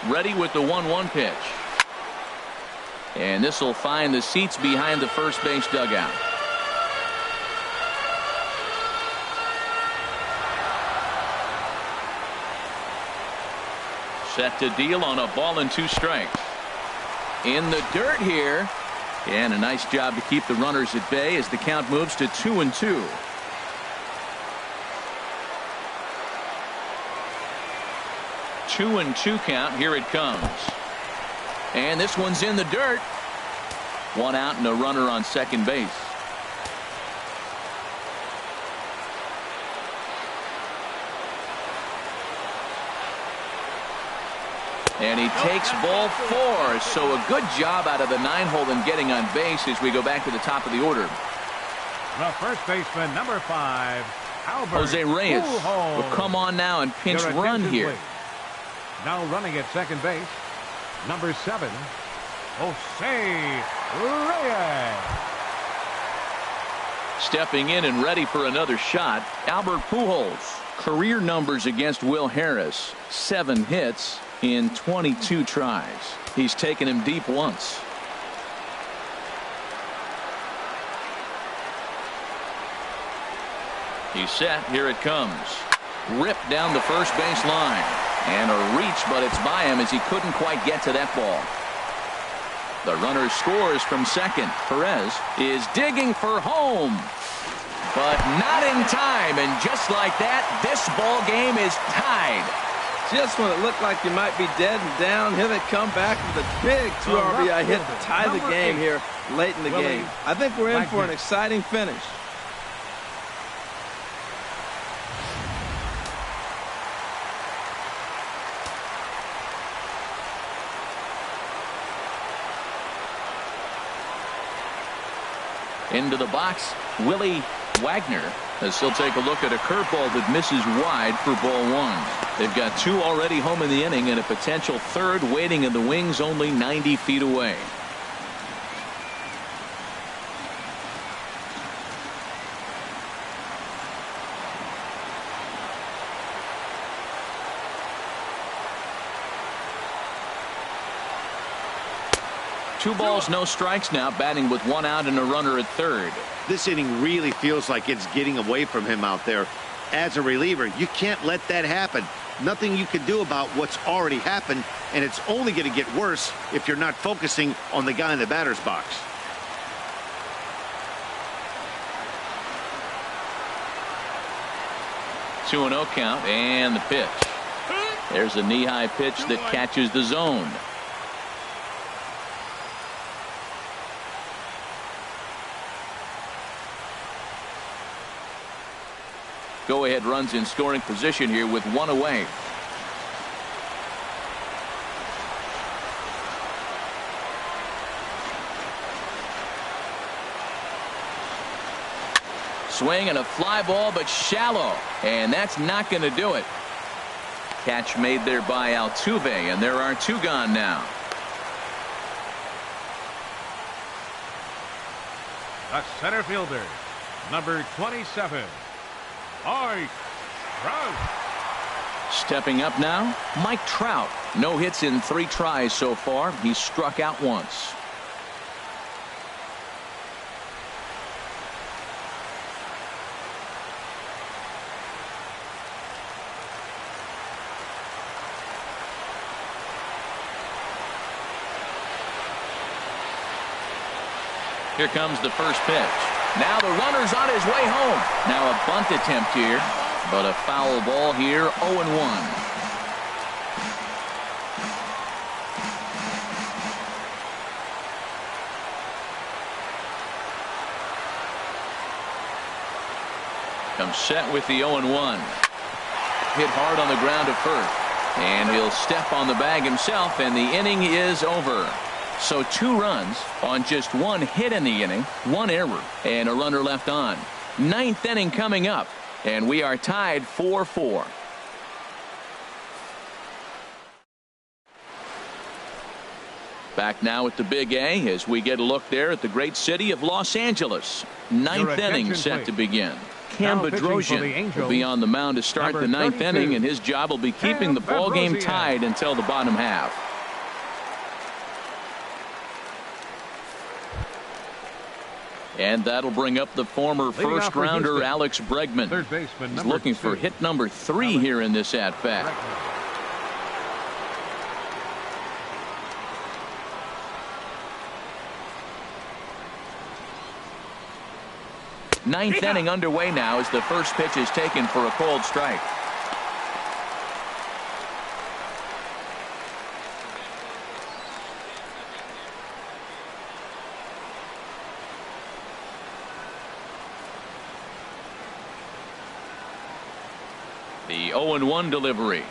Ready with the 1-1 pitch. And this will find the seats behind the first base dugout. Set to deal on a ball and 2 strikes. In the dirt here. And a nice job to keep the runners at bay as the count moves to 2-2. 2-2 count. Here it comes. And this one's in the dirt. 1 out and a runner on second base. And he takes ball 4. So a good job out of the 9-hole in getting on base as we go back to the top of the order. The first baseman, number 5, Albert Jose Reyes Pujols. will come on now and pinch Your run attention, here. please. Now running at second base, number 7, Jose Reyes. Stepping in and ready for another shot, Albert Pujols. Career numbers against Will Harris, 7 hits in 22 tries. He's taken him deep once. He's set. Here it comes. Ripped down the first base line. And a reach, but it's by him as he couldn't quite get to that ball. The runner scores from second. Perez is digging for home. But not in time. And just like that, this ball game is tied. Just when it looked like you might be dead and down, here they come back with a big 2 RBI hit to tie the game here late in the game. I think we're in for an exciting finish. Into the box, Willie Wagner, as he'll take a look at a curveball that misses wide for ball 1. They've got 2 already home in the inning and a potential third waiting in the wings only 90 feet away. Two balls, no strikes now, batting with 1 out and a runner at third. This inning really feels like it's getting away from him out there. As a reliever, you can't let that happen. Nothing you can do about what's already happened, and it's only going to get worse if you're not focusing on the guy in the batter's box. Two and 0 count, and the pitch. There's a knee-high pitch that catches the zone. Go-ahead runs in scoring position here with 1 away. Swing and a fly ball, but shallow, and that's not going to do it. Catch made there by Altuve, and there are 2 gone now. The center fielder, number 27. Mike Trout. Stepping up now, Mike Trout. No hits in 3 tries so far. He's struck out once. Here comes the first pitch. Now the runner's on his way home. Now a bunt attempt here, but a foul ball here, 0-1. Comes set with the 0-1. Hit hard on the ground to first. And he'll step on the bag himself, and the inning is over. So 2 runs on just 1 hit in the inning, 1 error, and a runner left on. 9th inning coming up, and we are tied 4-4. Back now at the Big A as we get a look there at the great city of Los Angeles. 9th inning set to begin. Cam Bedrosian will be on the mound to start the 9th inning, and his job will be keeping the ball game tied until the bottom half. And that'll bring up the former first-rounder Alex Bregman. He's looking for hit number 3 here in this at-bat. Ninth inning underway now as the first pitch is taken for a called strike. The 0-1 delivery.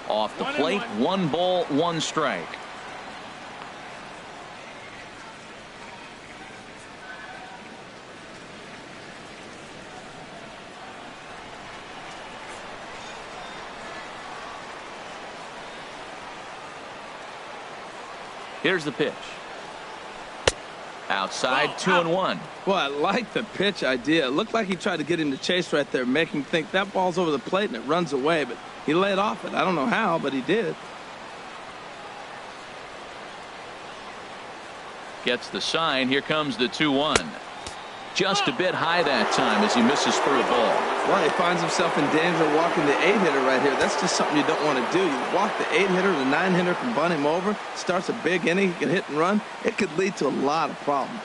Off the plate, 1 ball, 1 strike. Here's the pitch. Outside, 2-1. Well, I like the pitch idea. It looked like he tried to get him to chase right there, make him think that ball's over the plate and it runs away, but he laid off it. I don't know how, but he did. Gets the sign. Here comes the 2-1. Just a bit high that time as he misses for a ball. Well, he finds himself in danger of walking the 8-hitter right here. That's just something you don't want to do. You walk the 8-hitter, the 9-hitter can bunt him over, starts a big inning, he can hit and run. It could lead to a lot of problems.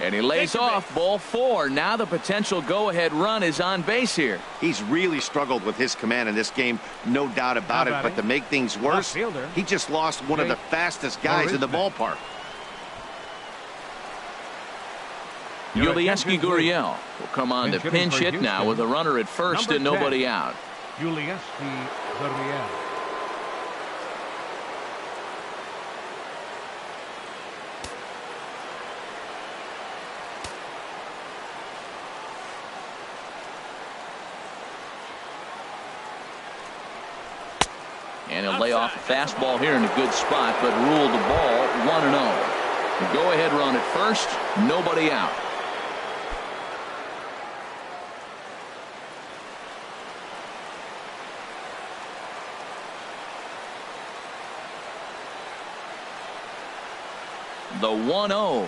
And he lays off ball 4. Now the potential go-ahead run is on base here. He's really struggled with his command in this game, no doubt about it. But to make things worse, he just lost one of the fastest guys in the ballpark. Yulieski Gurriel will come on to pinch hit now with a runner at first and nobody out. Yulieski Gurriel. And he'll lay off a fastball here in a good spot, but ruled the ball 1-0. Go ahead run at first, nobody out. The 1-0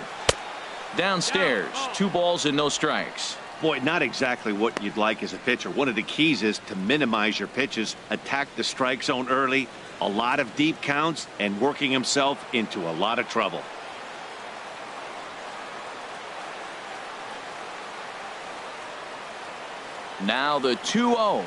downstairs, 2 balls and no strikes. Boy, not exactly what you'd like as a pitcher. One of the keys is to minimize your pitches, attack the strike zone early, a lot of deep counts, and working himself into a lot of trouble. Now the 2-0.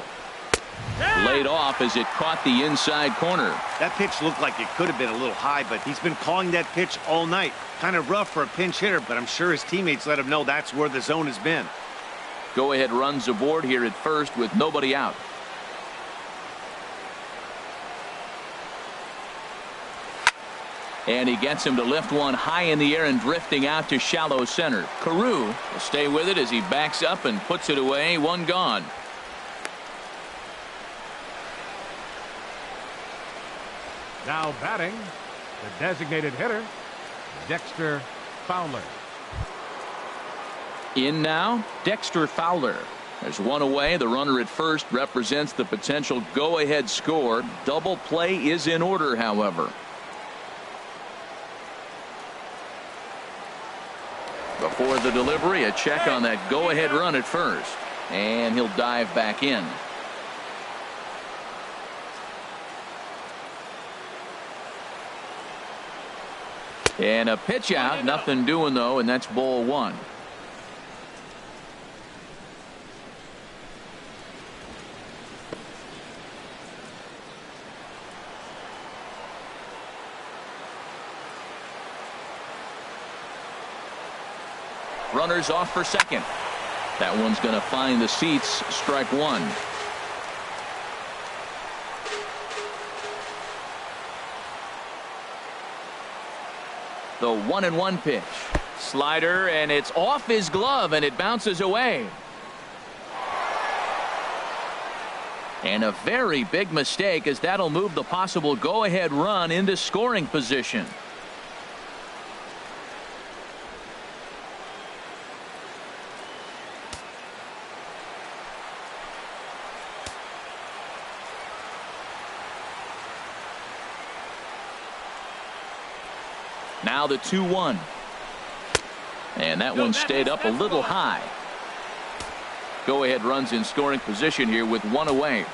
Laid off as it caught the inside corner. That pitch looked like it could have been a little high, but he's been calling that pitch all night. Kind of rough for a pinch hitter, but I'm sure his teammates let him know that's where the zone has been. Go ahead runs aboard here at first with nobody out. And he gets him to lift one high in the air and drifting out to shallow center. Carew will stay with it as he backs up and puts it away. 1 gone. Now batting, the designated hitter, Dexter Fowler. In now, Dexter Fowler. There's 1 away. The runner at first represents the potential go-ahead score. Double play is in order, however. Before the delivery, a check on that go-ahead run at first. And he'll dive back in. And a pitch out. Nothing doing, though, and that's ball 1. Runners off for second. That one's going to find the seats. Strike 1. The 1-1 pitch. Slider, and it's off his glove, and it bounces away. And a very big mistake, as that'll move the possible go-ahead run into scoring position. Now the 2-1. And that one stayed up a little high. Go ahead runs in scoring position here with 1 away.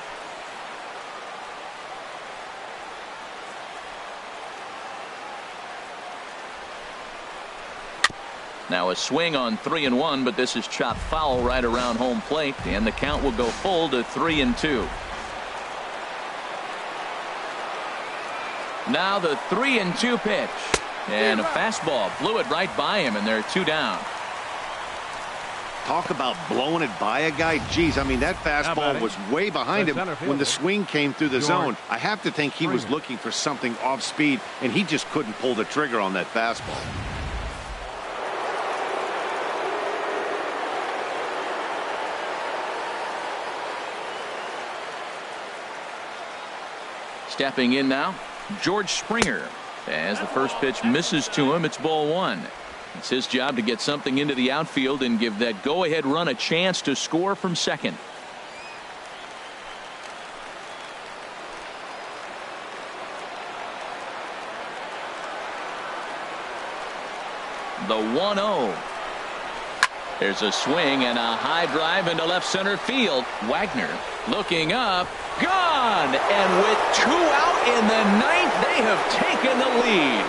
Now a swing on 3-1, but this is chopped foul right around home plate, and the count will go full to 3-2. Now the 3-2 pitch. And a fastball blew it right by him, and they're 2 down. Talk about blowing it by a guy. Geez, I mean, that fastball was way behind him when the swing came through the zone. I have to think he was looking for something off speed, and he just couldn't pull the trigger on that fastball. Stepping in now, George Springer. As the first pitch misses to him, it's ball 1. It's his job to get something into the outfield and give that go-ahead run a chance to score from second. The 1-0. There's a swing and a high drive into left center field. Wagner looking up. Gone. And with 2 out in the 9th, they have taken the lead.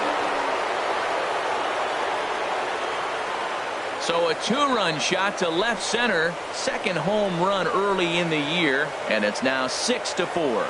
So a 2-run shot to left center. Second home run early in the year. And it's now 6-4.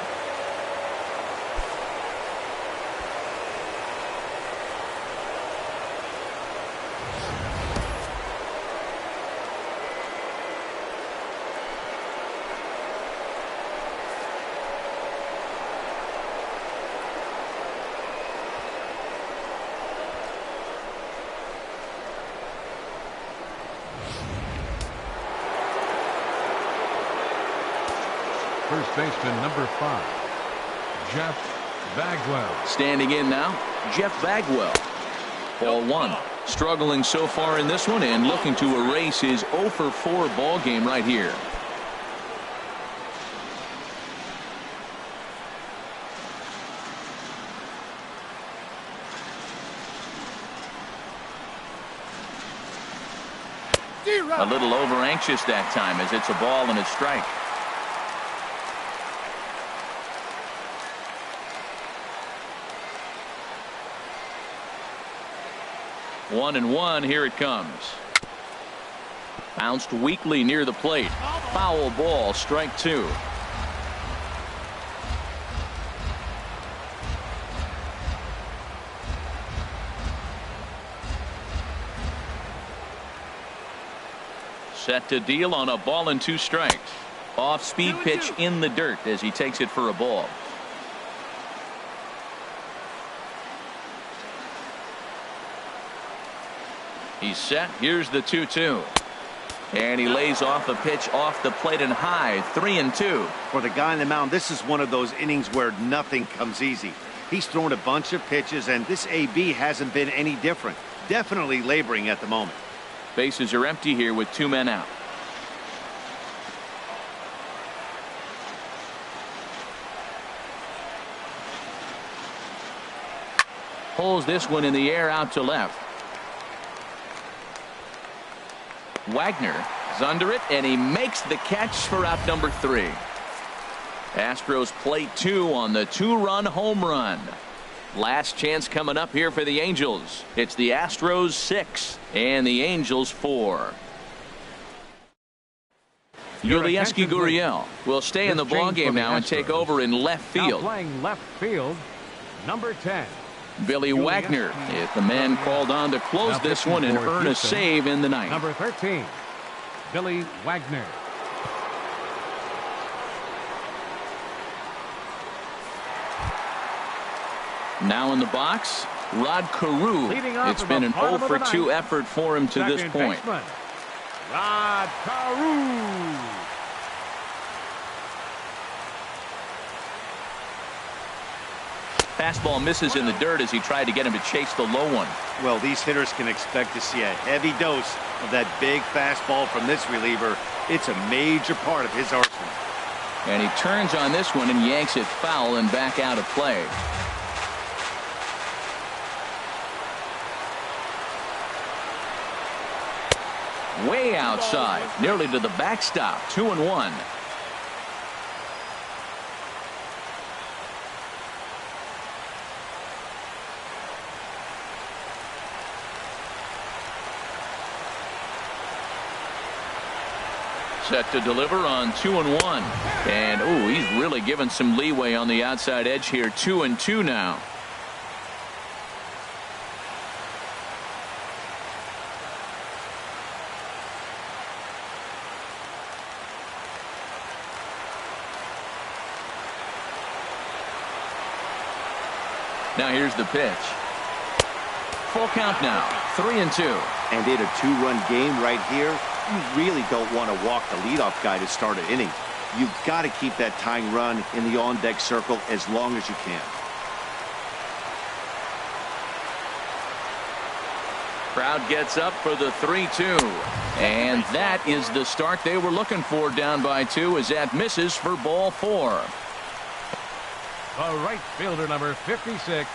First baseman number 5, Jeff Bagwell. Standing in now, Jeff Bagwell. Ball 1. Struggling so far in this one and looking to erase his 0-for-4 ball game right here. A little over anxious that time as it's a ball and a strike. 1-1. Here it comes. Bounced weakly near the plate. Foul ball, strike 2. Set to deal on a ball and 2 strikes. Off speed pitch in the dirt as he takes it for a ball. He's set. Here's the 2-2. And he lays off a pitch off the plate and high. 3-2. For the guy on the mound, this is one of those innings where nothing comes easy. He's thrown a bunch of pitches, and this AB hasn't been any different. Definitely laboring at the moment. Bases are empty here with 2 men out. Pulls this one in the air out to left. Wagner is under it, and he makes the catch for out number 3. Astros play 2 on the 2-run home run. Last chance coming up here for the Angels. It's the Astros 6 and the Angels 4. Yulieski Gurriel will stay in the ballgame now and take over in left field. Now playing left field, number 10. Billy Wagner is the man called on to close this one and earn a save in the 9th. Number 13, Billy Wagner. Now in the box, Rod Carew. It's been an 0-for-2 effort for him to this point. Rod Carew. Fastball misses in the dirt as he tried to get him to chase the low one. Well, these hitters can expect to see a heavy dose of that big fastball from this reliever. It's a major part of his arsenal. And he turns on this one and yanks it foul and back out of play. Way outside, nearly to the backstop. 2-1. Set to deliver on 2-1. And ooh, he's really given some leeway on the outside edge here. 2-2 now. Now here's the pitch. Full count now. 3-2. And in a 2-run game right here, you really don't want to walk the leadoff guy to start an inning. You've got to keep that tying run in the on-deck circle as long as you can. Crowd gets up for the 3-2. And that is the start they were looking for, down by 2, as that misses for ball 4. The right fielder, number 56,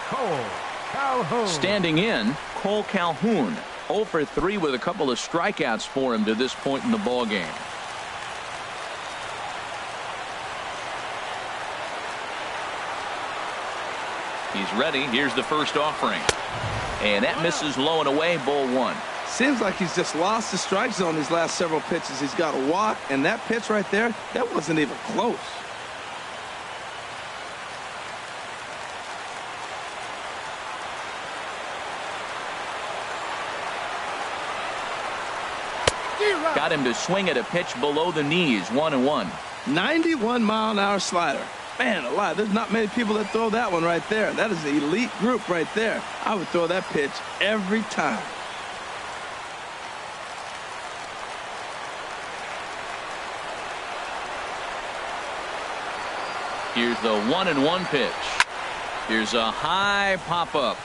Cole. Calhoun. Standing in, Cole Calhoun. 0 for 3 with a couple of strikeouts for him to this point in the ball game. He's ready. Here's the first offering. And that misses low and away, ball 1. Seems like he's just lost the strike zone these last several pitches. He's got a walk, and that pitch right there, that wasn't even close. Got him to swing at a pitch below the knees, 1-1. 91-mile-an-hour slider. Man alive, there's not many people that throw that one right there. That is an elite group right there. I would throw that pitch every time. Here's the 1-1 pitch. Here's a high pop-up.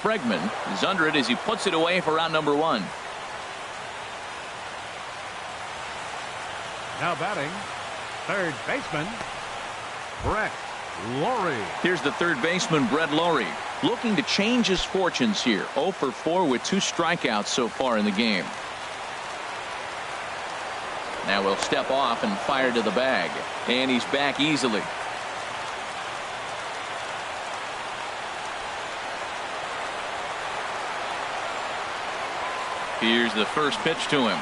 Bregman is under it as he puts it away for out number 1. Now batting, third baseman, Brett Lawrie. Here's the third baseman, Brett Lawrie, looking to change his fortunes here. 0 for 4 with 2 strikeouts so far in the game. Now he'll step off and fire to the bag. And he's back easily. Here's the first pitch to him.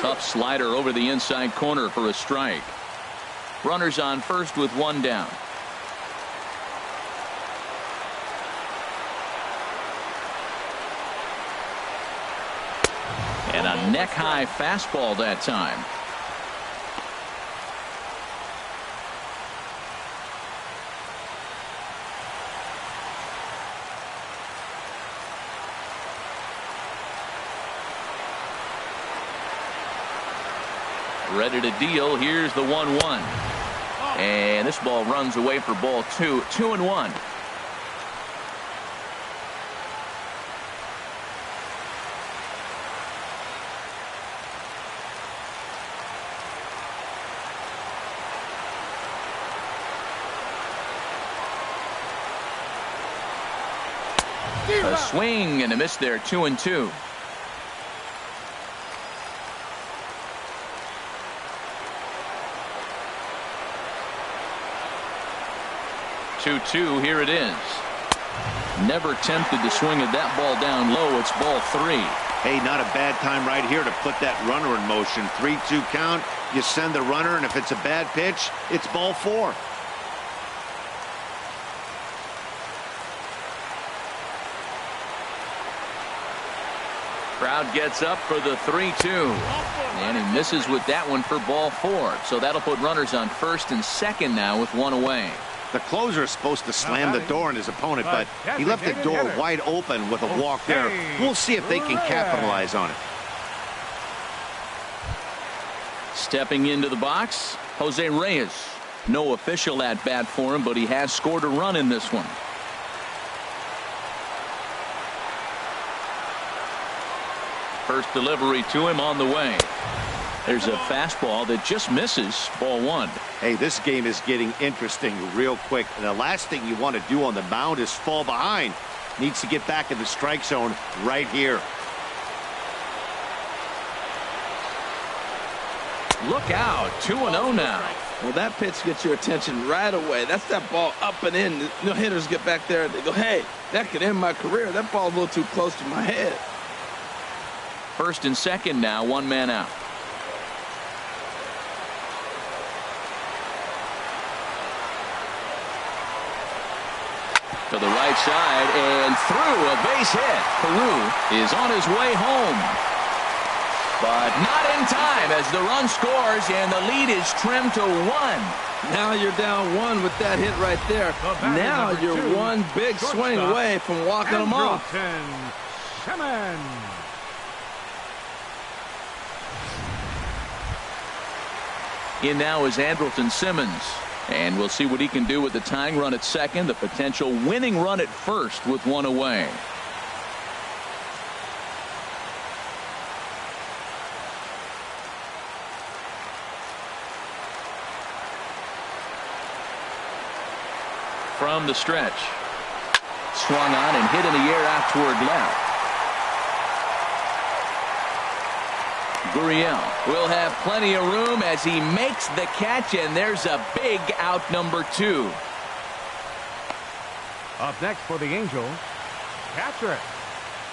Tough slider over the inside corner for a strike. Runners on first with 1 down. And a neck-high fastball that time. Ready to deal. Here's the 1-1. And this ball runs away for ball 2. 2-1. A swing and a miss there. 2-2. 2-2. Here it is. Never tempted to swing at that ball down low. It's ball 3. Hey, not a bad time right here to put that runner in motion. 3-2 count. You send the runner, and if it's a bad pitch, it's ball 4. Crowd gets up for the 3-2. And he misses with that one for ball 4. So that'll put runners on first and second now with 1 away. The closer is supposed to slam the door on his opponent, but he left the door wide open with a walk there. We'll see if they can capitalize on it. Stepping into the box, Jose Reyes. No official at bat for him, but he has scored a run in this one. First delivery to him on the way. There's a fastball that just misses, ball 1. Hey, this game is getting interesting real quick. And the last thing you want to do on the mound is fall behind. Needs to get back in the strike zone right here. Look out, 2-0 now. Well, that pitch gets your attention right away. That's that ball up and in. The hitters get back there and they go, hey, that could end my career. That ball's a little too close to my head. First and second now, 1 man out. To the right side and through, a base hit. Peru is on his way home. But not in time as the run scores and the lead is trimmed to 1. Now you're down 1 with that hit right there. Now you're 1 big swing away from walking them off. In now is Andrelton Simmons. And we'll see what he can do with the tying run at second. The potential winning run at first with 1 away. from the stretch. Swung on and hit in the air out toward left. Gurriel will have plenty of room as he makes the catch, and there's a big out number 2. Up next for the Angels, catcher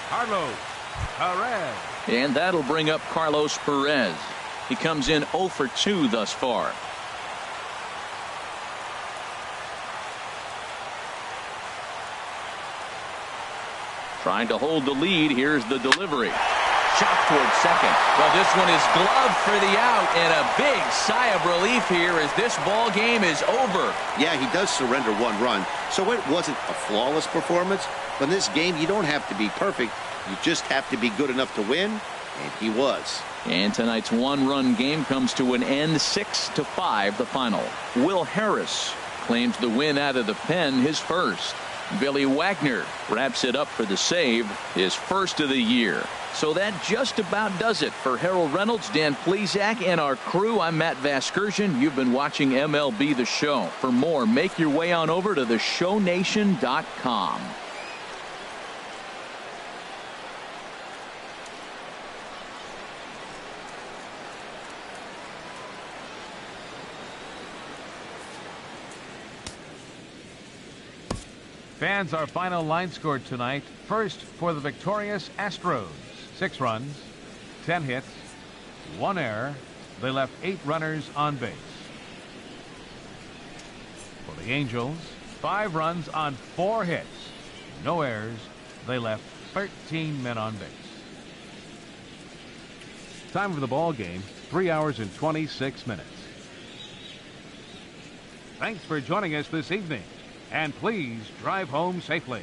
Carlos Perez. And that'll bring up Carlos Perez. He comes in 0 for 2 thus far. Trying to hold the lead. Here's the delivery. Shot towards second. Well, this one is gloved for the out, and a big sigh of relief here as this ball game is over. Yeah, he does surrender 1 run, so it wasn't a flawless performance. But in this game, you don't have to be perfect. You just have to be good enough to win, and he was. And tonight's 1-run game comes to an end, 6-5 the final. Will Harris claims the win out of the pen, his first. Billy Wagner wraps it up for the save, his first of the year. So that just about does it for Harold Reynolds, Dan Plesac, and our crew. I'm Matt Vasgersian. You've been watching MLB The Show. For more, make your way on over to theshownation.com. Fans, our final line score tonight. First for the victorious Astros. 6 runs, 10 hits, 1 error. They left 8 runners on base. For the Angels, 5 runs on 4 hits, no errors. They left 13 men on base. Time of the ball game, 3 hours and 26 minutes. Thanks for joining us this evening, and please drive home safely.